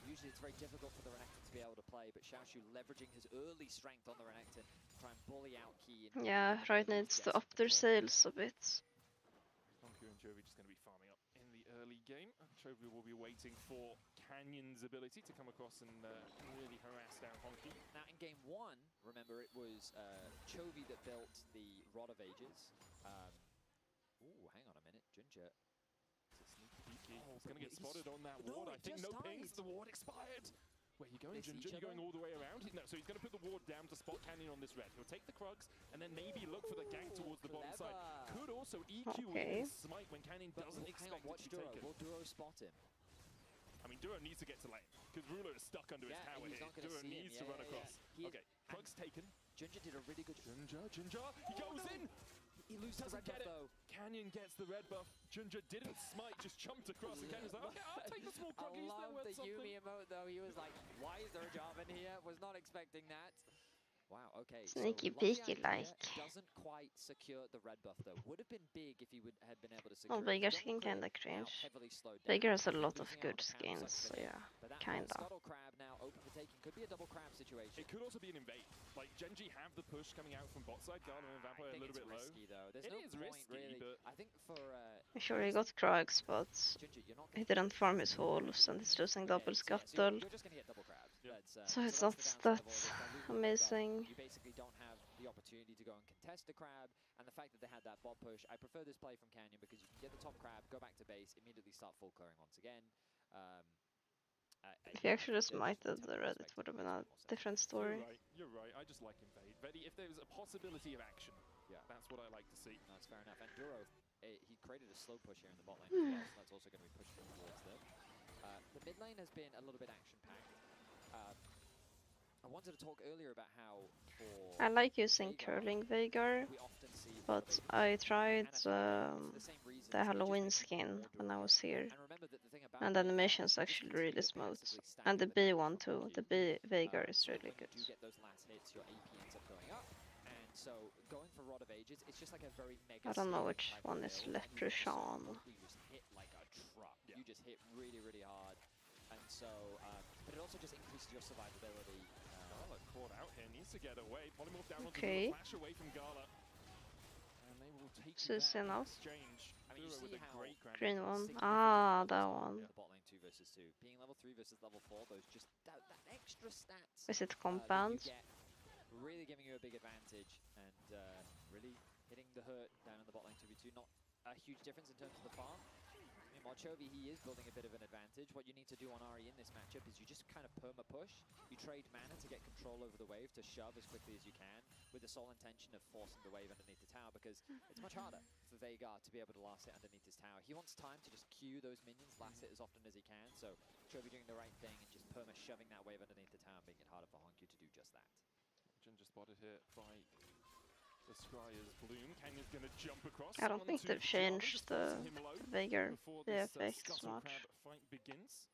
Usually it's very difficult for the Renekton to be able to play, but Xiaoshu leveraging his early strength on the Renekton to try and bully out Key. Yeah, Riot needs to up their sales a bit. Honku and Chovy just going to be farming up in the early game. Chovy will be waiting for Canyon's ability to come across and really harass down Honku. Now in game 1, remember it was Chovy that built the Rod of Ages. Ooh, hang on a minute, Ginger. He's going to get spotted on that ward. I think no pings. The ward expired. Where are you going, Ginger? You're going all the way around? No, so he's going to put the ward down to spot Canyon on this red. He'll take the Krugs and then maybe look for the gank towards the bottom side. Could also EQ his smite when Canyon doesn't expect it to be taken. Will Duro spot him? I mean, Duro needs to get to lane because Ruler is stuck under his tower here. Duro needs to run across. Okay, Krugs taken. Ginger did a really good Ginger, he goes in! He loses the red buff though. Canyon gets the red buff. Ginger didn't smite, just jumped across. And Canyon's like, okay, I'll take the small Krug. I love the Yumi emote though. He was like, why is there a Jarvan here? Was not expecting that. Wow, okay. Sneaky so peeky like. Doesn't quite secure the red buff though. Would have been big if he had been able to secure Oh, Veigar's skin kinda cringe. Veigar has a lot of good skins, so yeah, kinda. Scuttle Crab now open for taking. Could be a double crab situation. It could also be an invade. Like, Gen G have the push coming out from bot side. Gala and Vampire a little bit risky, low. Though. There's It no is point, risky, really. but I think for I'm sure he got Krugs, but Ginger, he didn't farm his wolves and he's losing double scuttle. You're just gonna get double crabs. So it's not that amazing. You basically don't have the opportunity to go and contest the crab, and the fact that they had that bot push. I prefer this play from Canyon because you can get the top crab, go back to base, immediately start full clearing once again. If he actually smited the red, it would have been a different story. You're right. I just like invade. Ready, if there's a possibility of action, that's what I like to see. No, that's fair enough. And Duro, he created a slow push here in the bot lane as well, so that's also going to be pushing towards them. The mid lane has been a little bit action-packed. I wanted to talk earlier about how I like using curling Veigar, but I tried the Halloween skin when I was here, and the animation is actually really smooth, and the B one too. The B Veigar is really good. You get those last hits, your AP ends up going up, and so going for Rod of Ages, it's just like a very mega. I don't know which one is Leprechaun. You just hit like a truck. You just hit really, really hard, and so but it also just increases your survivability. Gala caught out here, needs to get away. Polymorph down onto Okay. the flash away from Gala. And they will take Sus that enough. exchange. I mean, you see how Green one. Ah, that one. The bot lane 2 versus 2. Being level 3 versus level 4, those just that extra stats. Is it compound? Really giving you a big advantage and really hitting the hurt down in the bot lane 2v2. Not a huge difference in terms of the farm. Meanwhile, while Chovy, he is building a bit of an advantage. What you need to do on Ari in this matchup is you just kind of perma-push. You trade mana to get control over the wave, to shove as quickly as you can, with the sole intention of forcing the wave underneath the tower, because it's much harder for Veigar to be able to last it underneath his tower. He wants time to just queue those minions, last it as often as he can, so Chovy doing the right thing and just perma-shoving that wave underneath the tower, making it harder for Honku to do just that. Ginger spotted here by the Scryer's Bloom. Canyon's going to jump across. I don't think they've changed the Veigar VFX much. Fight begins.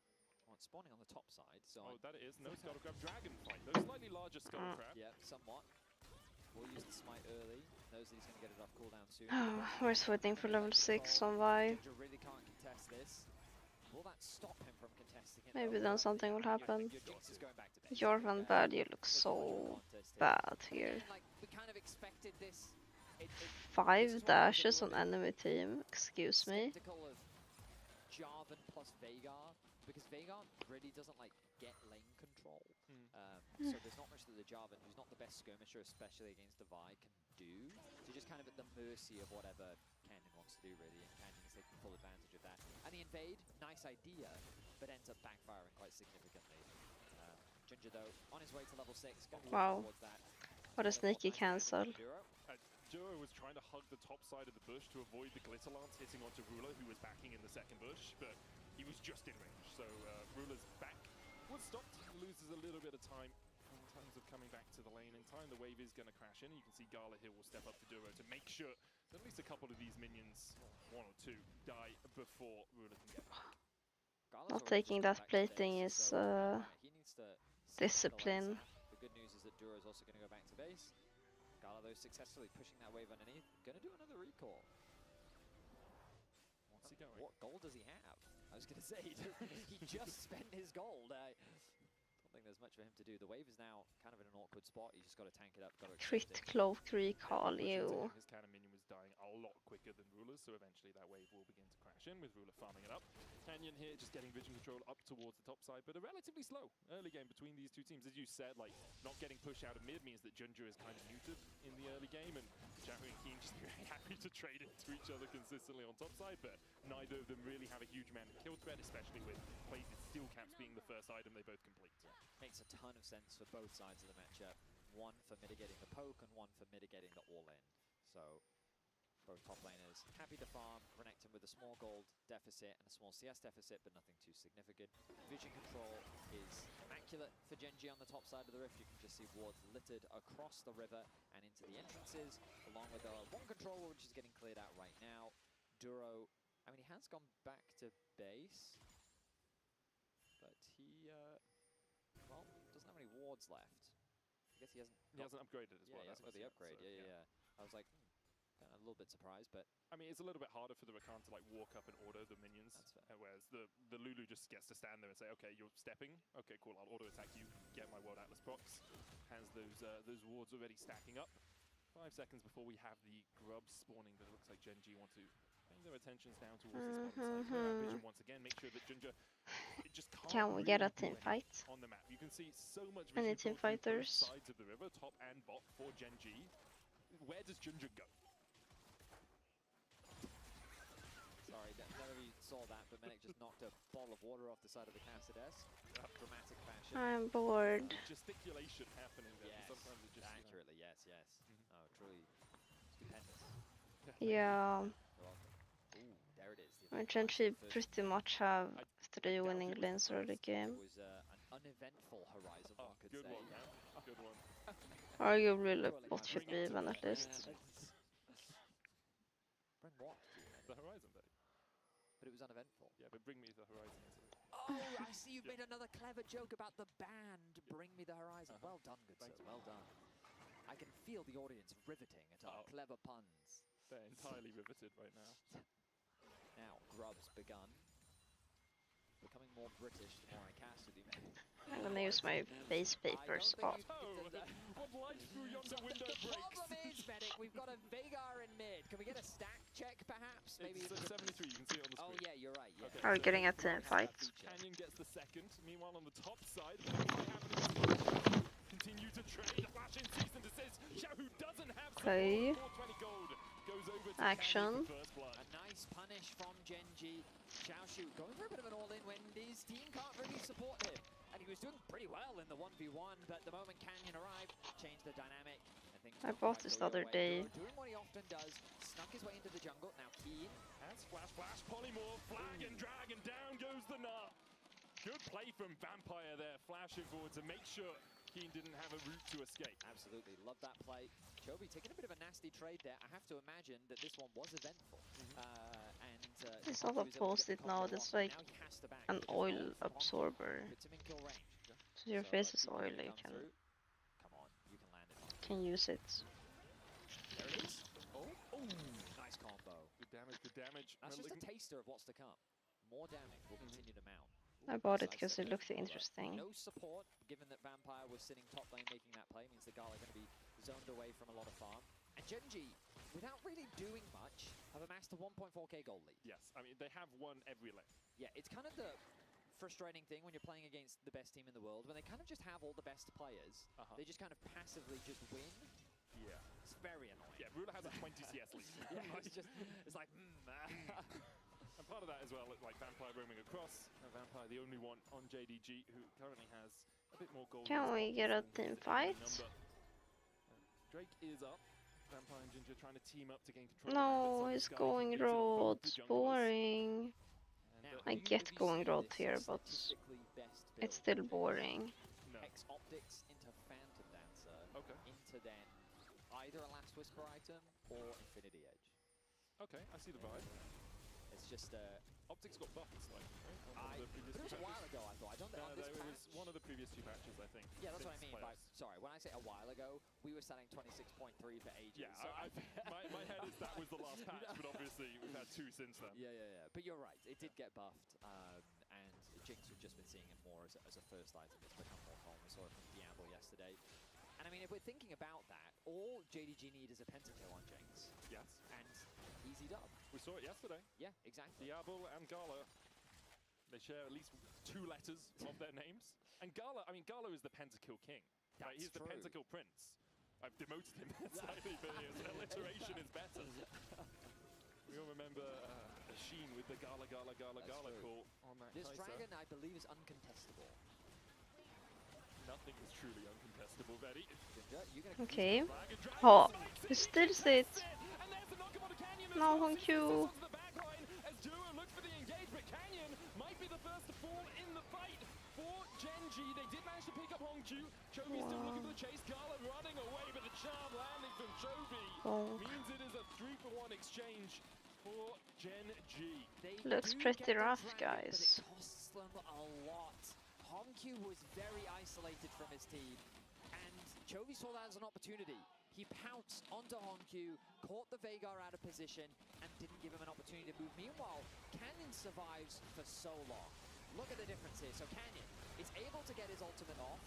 Oh, it's spawning on the top side, so... Oh, that it is. No Scuttle Crab Dragon fight. No slightly larger Scuttle Crab. Yeah, somewhat. We'll use the smite early. Knows that he's going to get it off cooldown soon. We're waiting for level 6 on Vi. Ginger really can't contest this. Will that stop him from contesting it? Maybe then something will happen. Jorvan bad, you look so bad here. Like, we kind of expected this. 5 dashes on enemy team, excuse me. Of Jarvan plus Veigar, because Veigar really doesn't like get lane control. So there's not much that the Jarvan, who's not the best skirmisher, especially against a Vi, can do. So you're just kind of at the mercy of whatever Canyon wants to do, really, and Canyon's taking full advantage of that. And the invade, nice idea, but ends up backfiring quite significantly. Ginger, though, on his way to level 6, wow, towards that. What a sneaky cancel. Duro was trying to hug the top side of the bush to avoid the Glitter Lance hitting onto Ruler, who was backing in the second bush, but he was just in range. So Ruler's back was stopped, loses a little bit of time in terms of coming back to the lane. In time, the wave is going to crash in. You can see Gala here will step up to Duro to make sure that at least a couple of these minions, 1 or 2, die before Ruler can get back. Not taking that plating is discipline. The good news is that Duro is also going to go back to base. Gala, though, successfully pushing that wave underneath. Going to do another recall. What's he going? What gold does he have? I was going to say, he just spent his gold. I don't think there's much for him to do. The wave is now kind of in an awkward spot. He's just got to tank it up. Crit cloak recall you. His cannon minion was dying a lot quicker than Ruler's, so eventually that wave will begin to crash in with Ruler farming it up. Canyon here just getting vision control up towards the top side, but a relatively slow early game between these two teams. As you said, like, not getting pushed out of mid means that Junja is kind of muted in the early game, and Jahu and Keen just very happy to trade into each other consistently on top side, but neither of them really have a huge amount of kill threat, especially with plated steel caps being the first item they both complete. Yeah. Makes a ton of sense for both sides of the matchup. One for mitigating the poke and one for mitigating the all-in. So both top laners happy to farm. Renekton with a small gold deficit and a small CS deficit, but nothing too significant. Vision control is immaculate for Genji on the top side of the rift. You can just see wards littered across the river and into the entrances, along with the one controller, which is getting cleared out right now. Duro, I mean, he has gone back to base, but he, well, doesn't have any wards left. I guess he hasn't... He hasn't upgraded as well. Yeah, he hasn't got the upgrade, so, yeah. I was like, kind of a little bit surprised, but... I mean, it's a little bit harder for the Rakan to, like, walk up and order the minions. Whereas the Lulu just gets to stand there and say, okay, you're stepping. Okay, cool, I'll auto-attack you, get my World Atlas procs. Has those wards already stacking up. 5 seconds before we have the grubs spawning, but it looks like Gen G want to bring their attentions down towards this bottom side. Clear out vision once again, make sure that Ginger just can't Can we get a team fight? On the map. You can see so much Any vision team fighters? sides of the river, top and bot for Gen G. Where does Ginger go? Sorry, none of you saw that, but Medic just knocked a bottle of water off the side of the caster desk. Dramatic fashion. I'm bored. Gesticulation happening there. Yes, sometimes it just, accurately, yes. Oh, truly stupendous. Yeah. Ooh, there it is. Genji pretty much have 3 winning lanes early game. It was an uneventful Horizon, one could good say. one, man. Good one. Arguably what should be even at least. Bring what? The Horizon, buddy. But it was uneventful. Yeah, but bring me the Horizon. Oh, I see you've made another clever joke about the band. Bring me the Horizon. Well done, good sir. Well done. I can feel the audience riveting at our clever puns. They're entirely riveted right now. Now, Grub's begun. Becoming more British the more I cast with you, man. I'm gonna use my base papers off. What light through yonder window breaks? The problem is, Medic, we've got a Veigar in mid. Can we get a stack check, perhaps? Maybe it's 73, you can see it on the screen. Oh, yeah, you're right. Yeah. Okay, Are we getting a team fight? Canyon gets the second. Meanwhile, on the top side, continue to trade. The flash in season desist. Yahoo doesn't have 420 gold. Goes over to action. A nice punish from Genji. Xiaoshu going for a bit of an all-in when his team can't really support him. And he was doing pretty well in the 1v1, but the moment Canyon arrived, changed the dynamic. And things I don't bought quite this go the your other way. day. Duro doing what he often does, snuck his way into the jungle. Now Keen Has flash, polymorph, flag and drag, and down goes the nut. Good play from Vampire there, flashing forward to make sure Keen didn't have a route to escape. absolutely love that play. Chovy taking a bit of a nasty trade there. I have to imagine that this one was eventful. It's not a post-it now, it's like an oil absorber. So your face is oily, Come on, you can land it. can use it. There it is. Oh, nice combo. Good damage. That's just a taster of what's to come. More damage will continue to mount. I bought it because it looked interesting. No support, given that Vampire was sitting top lane making that play, means the Gala are going to be zoned away from a lot of farm. And JDG, without really doing much, have amassed a 1.4k gold lead. Yes, I mean, they have won every lane. Yeah, it's kind of the frustrating thing when you're playing against the best team in the world, when they kind of just have all the best players, they just kind of passively just win. Yeah. It's very annoying. Yeah, Ruler has a 20 CS lead. Yeah, it's like, And part of that as well, like Vampire roaming across. Vampire, the only one on JDG who currently has a bit more gold. Can we get a team fight? Drake is up. Vampire and Ginger trying to team up to gain control. No, it's going road. Boring. I get going road here, but it's still boring. Hex Optics into Phantom Dancer. Into then either a Last Whisper item or Infinity Edge. Okay, I see the vibe. It's just Optics got buffed slightly, right? But it was a while ago, I thought. I don't think on this patch. It was one of the previous two patches, I think. Yeah, that's what I mean. Sorry, when I say a while ago, we were selling 26.3 for ages. Yeah, so my head is that was the last patch, but obviously we've had two since then. Yeah. But you're right, it did get buffed, and Jinx, we've just been seeing it more as a first item. It's become more common. We saw it from Diablo yesterday. And I mean, if we're thinking about that, all JDG need is a pentakill on Jinx. Yes. And easy dub. We saw it yesterday. Yeah, exactly. Diablo and Gala, they share at least 2 letters of their names. And Gala, I mean, Gala is the pentakill king. Right? He's the pentakill prince. I've demoted him slightly, but his alliteration is better. We all remember Sheen with the Gala call on that This Kai'Sa. dragon, I believe, is uncontestable. Nothing is truly uncontestable, Betty. Okay. Oh, he still sits. No, thank you. As Duo looks for the engagement, Canyon might be the first to fall in the fight for Genji. They did manage to pick up Hongju. Chovy still looking for the chase. Gala running away, but the charm landing from Chovy means it is a 3-for-1 exchange for Genji. Looks pretty rough, guys. But it costs them a lot. Hongju was very isolated from his team, and Chovy saw that as an opportunity. He pounced onto Hongju, caught the Veigar out of position, and didn't give him an opportunity to move. Meanwhile, Canyon survives for soloq. Look at the difference here. So Canyon is able to get his ultimate off.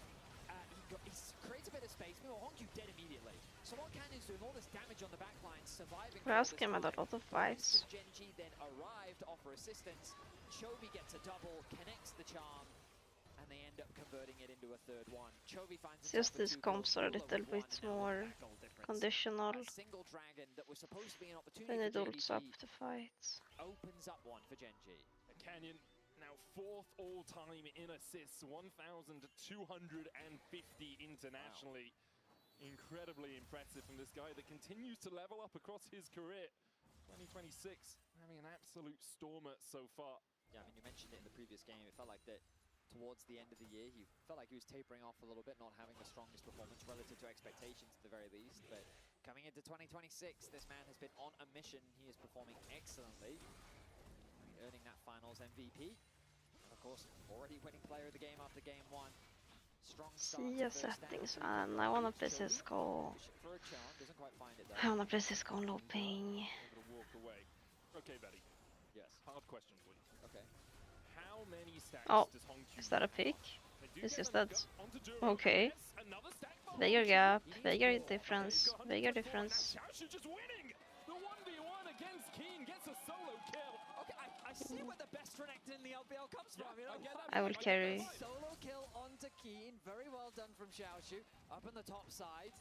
He creates a bit of space. Meanwhile, Hongju dead immediately. So while Canyon's doing all this damage on the backline, surviving... Last game had a lot of fights. Genji then arrived to offer assistance. Chovy gets a double, connects the charm, and they end up converting it into a third one. Chovy finds just these comps are a little bit more conditional. A single dragon that was supposed to be an opportunity Then it for builds JDG up the fights. opens up one for Genji. Canyon now 4th all-time in assists, 1,250 internationally. Wow. Incredibly impressive from this guy that continues to level up across his career. 2026, having an absolute stormer so far. Yeah, I mean, you mentioned it in the previous game. It felt like that towards the end of the year, he felt like he was tapering off a little bit, not having the strongest performance relative to expectations at the very least. But coming into 2026, this man has been on a mission. He is performing excellently, earning that finals MVP. And of course, already winning player of the game after game 1. Strong start. See settings, and I wanna play Cisco. For a charm, doesn't quite find it though. I wanna play Cisco low ping. Walk away. Okay, Betty. Yes. Hard question for you. Okay. How many stacks does Hongju is that a pick? It's just that. Okay. Bigger gap, bigger difference, bigger difference. Just winning the 1v1 against Keen, gets a solo kill. Okay, I see where the best Renekton in the LPL comes from, you know? I will carry. Solo kill onto Keen, very well done from Xiaoshu. Up on the top side,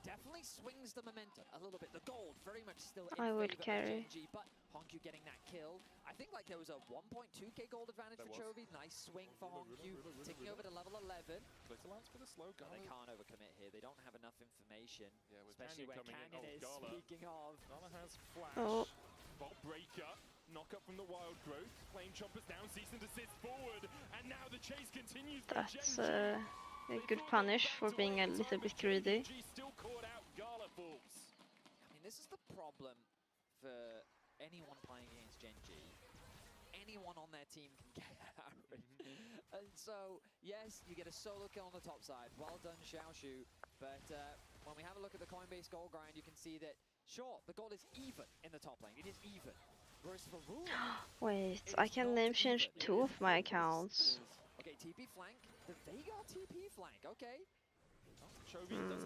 definitely swings the momentum a little bit. The gold very much still in I would favor of carry. JDG, but Honkyu getting that kill. I think like there was a 1.2k gold advantage for Chovy. Nice swing for Honkyu, ticking over to level 11. Close alliance for the slow But they can't overcommit here. They don't have enough information, Yeah, with especially where Canyon Canyon is. Gala. Speaking of, Gala has flash. Oh. Bot breaker. Knock up from the wild growth. Flame chompers down, cease and desist forward. And now the chase continues. That's a good punish for being a little bit greedy. Still caught out. Gala falls. I mean, this is the problem for anyone playing against Gen G. Anyone on their team can get Harry. And so, yes, you get a solo kill on the top side. Well done, Xiaoshu. But when we have a look at the Coinbase gold grind, you can see that, sure, the gold is even in the top lane. It is even. Whereas for Rula, Wait, I can name change 2 of my accounts. okay, TP flank. The Veigar TP flank, okay.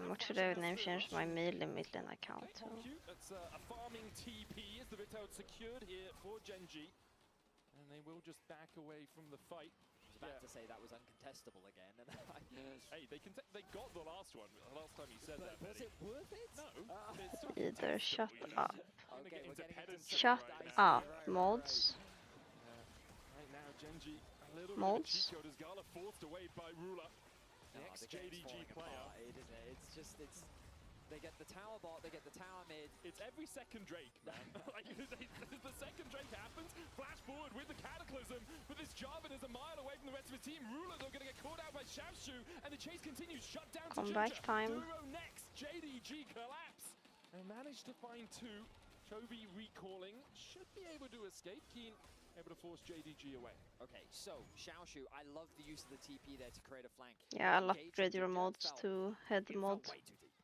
What should I name change my melee mid lane account to? That's a farming TP as the Vito secured here for Gen G. And they will just back away from the fight. I was about to say that was uncontestable again. And hey, they got the last one. The last time you said that. Was it worth it? No. It's still Either shut up. Okay, we're getting into Shut up, mods. Right now, Gen G a little Mods. bit of a cheat code as Gala forced away by Ruler. The ex-JDG player. Isn't it? It's just, they get the tower bot, they get the tower mid. It's every second Drake, man. Like, the second Drake happens, flash forward with the Cataclysm, but this Jarvan is a mile away from the rest of his team. Ruler, they're going to get caught out by Xiaoshu, and the chase continues. Shut down to Comeback time. Duro next, JDG collapse. They managed to find 2. Chovy recalling, should be able to escape. Keen able to force JDG away. Okay, so Xiaoshu, I love the use of the TP there to create a flank. Yeah, I'll upgrade your mods to head mod.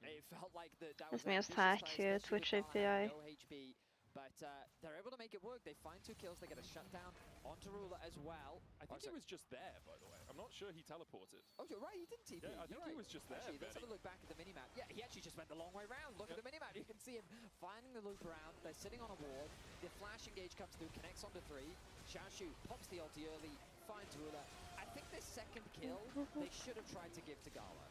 It felt like that Let was me just ambitious hack play, especially Twitch with Gala having API. no HP, but they're able to make it work. They find 2 kills, they get a shutdown onto Ruler as well. I think he was just there, by the way. I'm not sure he teleported. Oh, you're right, he didn't TP. Yeah, I think he was just there. Actually, let's have a look back at the minimap. Yeah, he actually just went the long way round. Look at the minimap. You can see him finding the loop around. They're sitting on a ward. The flash engage comes through, connects onto 3. Xiaoshu pops the ulti early, finds Ruler. I think this second kill, they should have tried to give to Gala.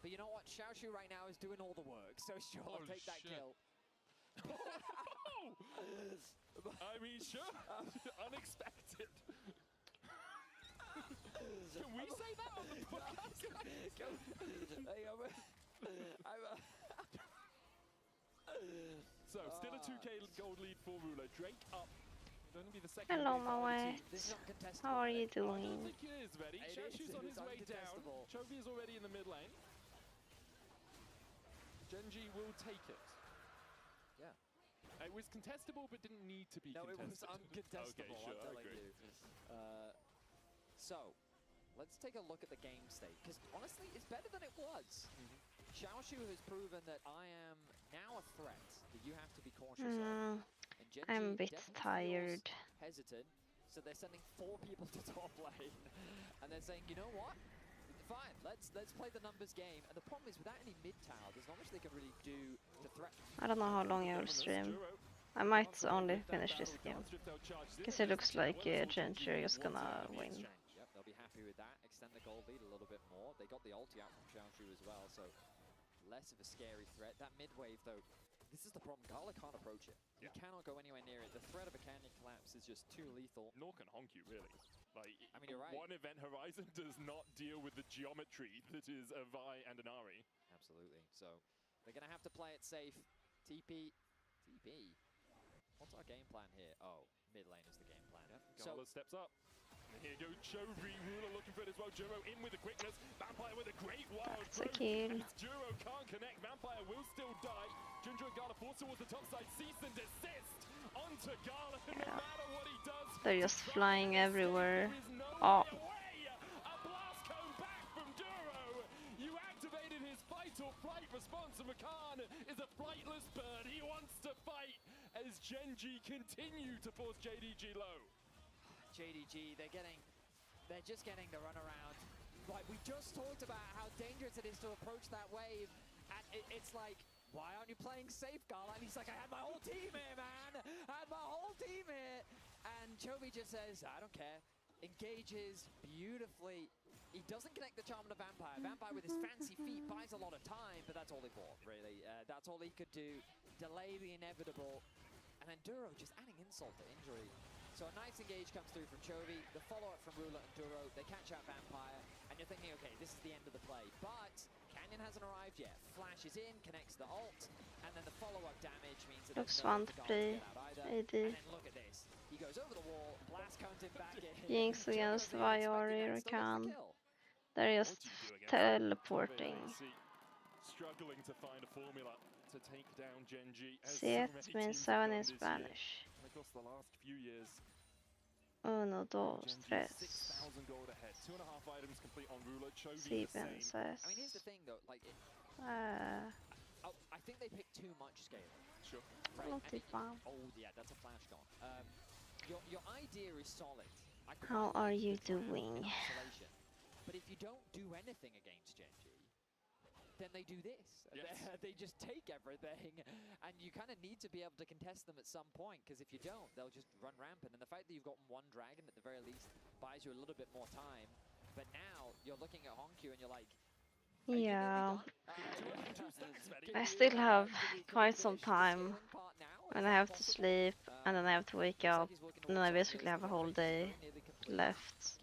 But you know what? Xiaoshu right now is doing all the work, so sure, I'll take that kill. I mean, sure. Unexpected. Can we say that on the podcast? So, still a 2k gold lead for Ruler. Drake up. It'll only be the second. Hello, my way. This is uncontestable. How are you I don't doing? think it is, Veddy. Xiaoshu's on his way down. Chovy is already in the mid lane. Gen G will take it. Yeah. It was contestable, but didn't need to be contested. No, it was uncontestable, Okay, sure, I'm telling you. So, let's take a look at the game state, because honestly, it's better than it was. Xiaoshu has proven that I am now a threat that you have to be cautious of. And Gen I'm a G bit definitely tired. feels hesitant, so they're sending 4 people to top lane, and they're saying, you know what? Fine, let's play the numbers game. And the problem is, without any mid tower, there's not much they can really do to threaten. I don't know how long I will stream. I might only finish this game. Because it looks like Gen G is gonna win. Yep, they'll be happy with that. Extend the gold lead a little bit more. They got the ulti out from Xiaoshu as well, so less of a scary threat. That mid wave, though, this is the problem. Gala can't approach it. He cannot go anywhere near it. The threat of a canyon collapse is just too lethal. Nor can Honkyu, really. Like, I mean, you're right. One event horizon does not deal with the geometry that is a Vi and an Ari. Absolutely. So they're going to have to play it safe. TP. What's our game plan here? Oh, mid lane is the game plan. Gala steps up. And here goes Chovy. Ruler looking for it as well. Duro in with the quickness. Vampire with a great wild That's a kill. Duro can't connect. Vampire will still die. Ginger and Gala force towards the top side. Cease and desist onto Gala. No matter what he does. They're just flying everywhere. Oh. A blast cone back from Duro. You activated his fight or flight response. And Rakan is a flightless bird. He wants to fight as Gen G continue to force JDG low. JDG, they're just getting the runaround. Like, we just talked about how dangerous it is to approach that wave, and it's like, why aren't you playing safe, Gala? And he's like, I had my whole team here, man! I had my whole team here! And Chovy just says, I don't care. engages beautifully. He doesn't connect the charm on the Vampire. Vampire with his fancy feet buys a lot of time, but that's all he bought, really. That's all he could do. Delay the inevitable. And then Duro just adding insult to injury. So a nice engage comes through from Chovy. The follow-up from Rula and Duro. They catch out Vampire. And you're thinking, okay, this is the end of the play. But Canyon hasn't arrived yet. Flashes in, connects the ult. And then the follow-up damage means that Looks fun to play AD. And then look at this. He goes over the wall. Blast comes him back in. Jinx against Viori, Rakan. They're just teleporting. Struggling to find a formula to take down Genji. Siete means 7 in Spanish. Across the last few years. Uno, dos, tres. 6,000 gold ahead. 2.5 items complete on Rula. Chovy Sieben, the same. seis. I mean, here's the thing, though. Like, I think they picked too much scaling. Sure. Right? Oh, yeah, that's a flash gone. Your idea is solid. How are you doing? But if you don't do anything against Genji, then they do this. Yes. They just take everything, and you kind of need to be able to contest them at some point, because if you don't, they'll just run rampant. And the fact that you've got one dragon, at the very least, buys you a little bit more time. But now, you're looking at Honkyu, and you're like, yeah. I still have quite some time, and I have to sleep, and then I have to wake up, and then I basically have a whole day left.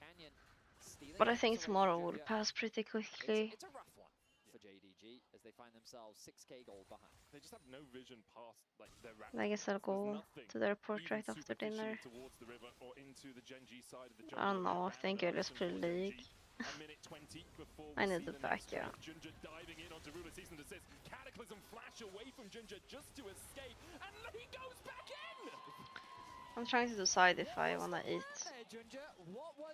But I think tomorrow will pass pretty quickly. It's a rough one for JDG as they find themselves 6k gold behind. They just have no vision past like their I guess I'll go to the airport right after dinner. Towards the river or into the Genji side of the I don't know, I think I'll just play League. I need the back, yeah. Ginger diving in onto Rula, sees and desist. Cataclysm flash away from Ginger just to escape, and he goes back in! I'm trying to decide if I wanna eat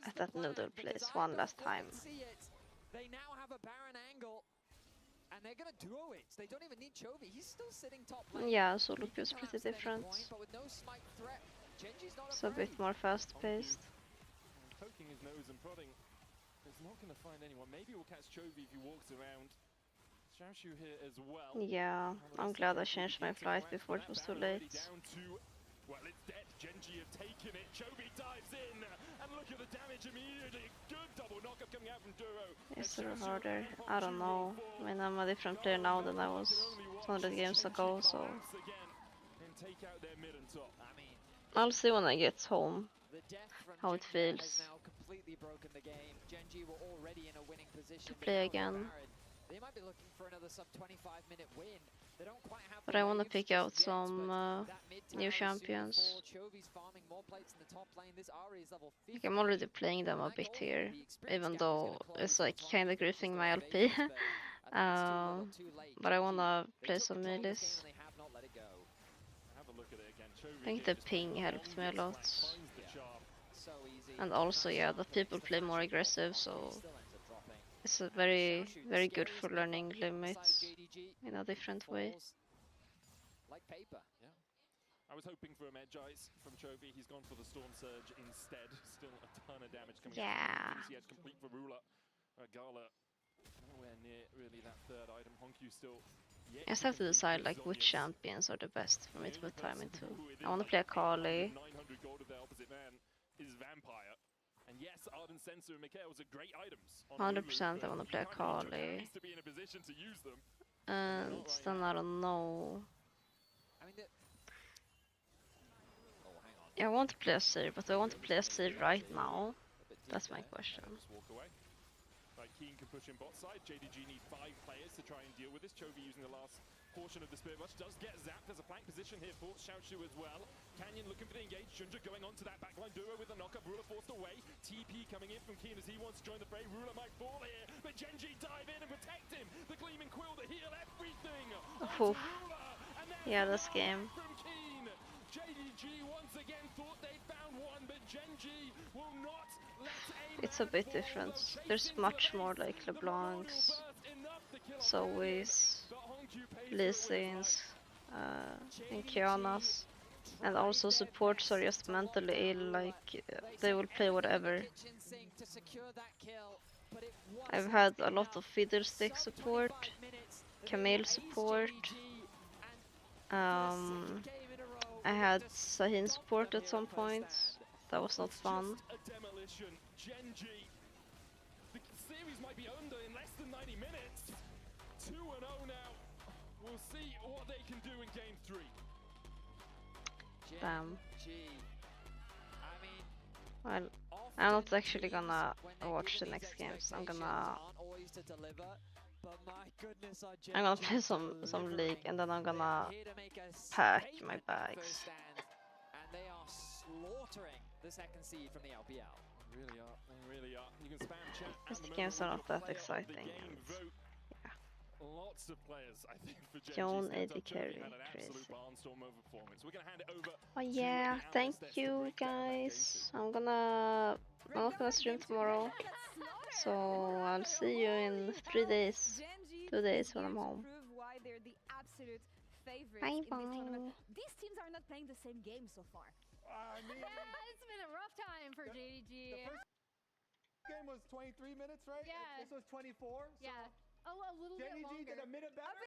at that noodle place one last time. They now have a Baron angle, and they're gonna duo it. They don't even need Chovy. He's still sitting top lane. Yeah, soloq is pretty different. It's a bit more fast-paced. Poking his nose and prodding. He's not gonna find anyone. Maybe we'll catch Chovy if he walks around. Xiaoshu here as well. Yeah, I'm glad I changed my flight before it was too late. Down to, well, it's dead. Genji have taken it. Chovy dives in, and look at the damage immediately. Good double knockup coming out from Duro. Is it harder? I don't know. I mean, I'm a different player now than I was 200 games ago, so I'll see when I get home how it feels to play again. They might be looking for another sub 25-minute win. They don't quite have But I want to pick out some new champions. Like, I'm already playing them a bit here, even though it's like kind of griefing my LP. But I want to play some melees. I think the ping helped me a lot. And also, yeah, the people play more aggressive, so it's a very, very good for learning limits in a different way. Like paper. Yeah. I was hoping for a Medjais from Chovy. He's gone for the Storm Surge instead. Still a ton of damage coming out. He had complete for Rula. Gala nowhere near really that third item. Honkyu still. I just have to decide like which champions are the best for me to put time into. I want to play Akali. 900 gold of the opposite man is Vampire. And yes, Ardent Sensor and Mikhail's are great items. 100% I want to play Akali. And then I don't know. Yeah, I want to play Azir, but I want to play Azir right now. That's my question. Keen can push in bot side. JDG need 5 players to try and deal with this. Chovy using the last portion of the Spirit Rush does get zapped. There's a flank position here for Xiaoshu as well. Canyon looking for the engage. Junja going on to that backline. Duro with the knockup. Rula forced away. TP coming in from Keen as he wants to join the fray. Rula might fall here, but Genji dive in and protect him. The Gleaming Quill to heal everything. Oh. Yeah, this game. From Keen. JDG once again thought they found one, but Genji will not let it's a bit different. There's much more like LeBlancs, Zoe's, Lee Sin's, and Kiana's. And also supports are just mentally ill, like they will play whatever. I've had a lot of Fiddlestick support, Camille support, I had Sahin support at some point, That was not fun. Just a demolition. Gen G. The series might be under in less than 90 minutes. 2-0 now. We'll see what they can do in game 3. Damn. G. I mean, Well, I'm not actually gonna watch the next games. I'm gonna play some League, and then I'm gonna pack my bags. And they are slaughtering the second seed from the LPL. Really are. They really are. You can spam chat. These games are not that exciting. Yeah. Lots of players, I think, for John Eddie Carey, crazy. Oh yeah, thank you guys. I'm not gonna stream tomorrow, so I'll see you in 3 days, 2 days when I'm home. Bye bye. These teams are not playing the same game so far. I mean, It's been a rough time for JDG. The first game was 23 minutes, right? Yeah. This was 24. Yeah. So a little bit JDG longer. did a minute better.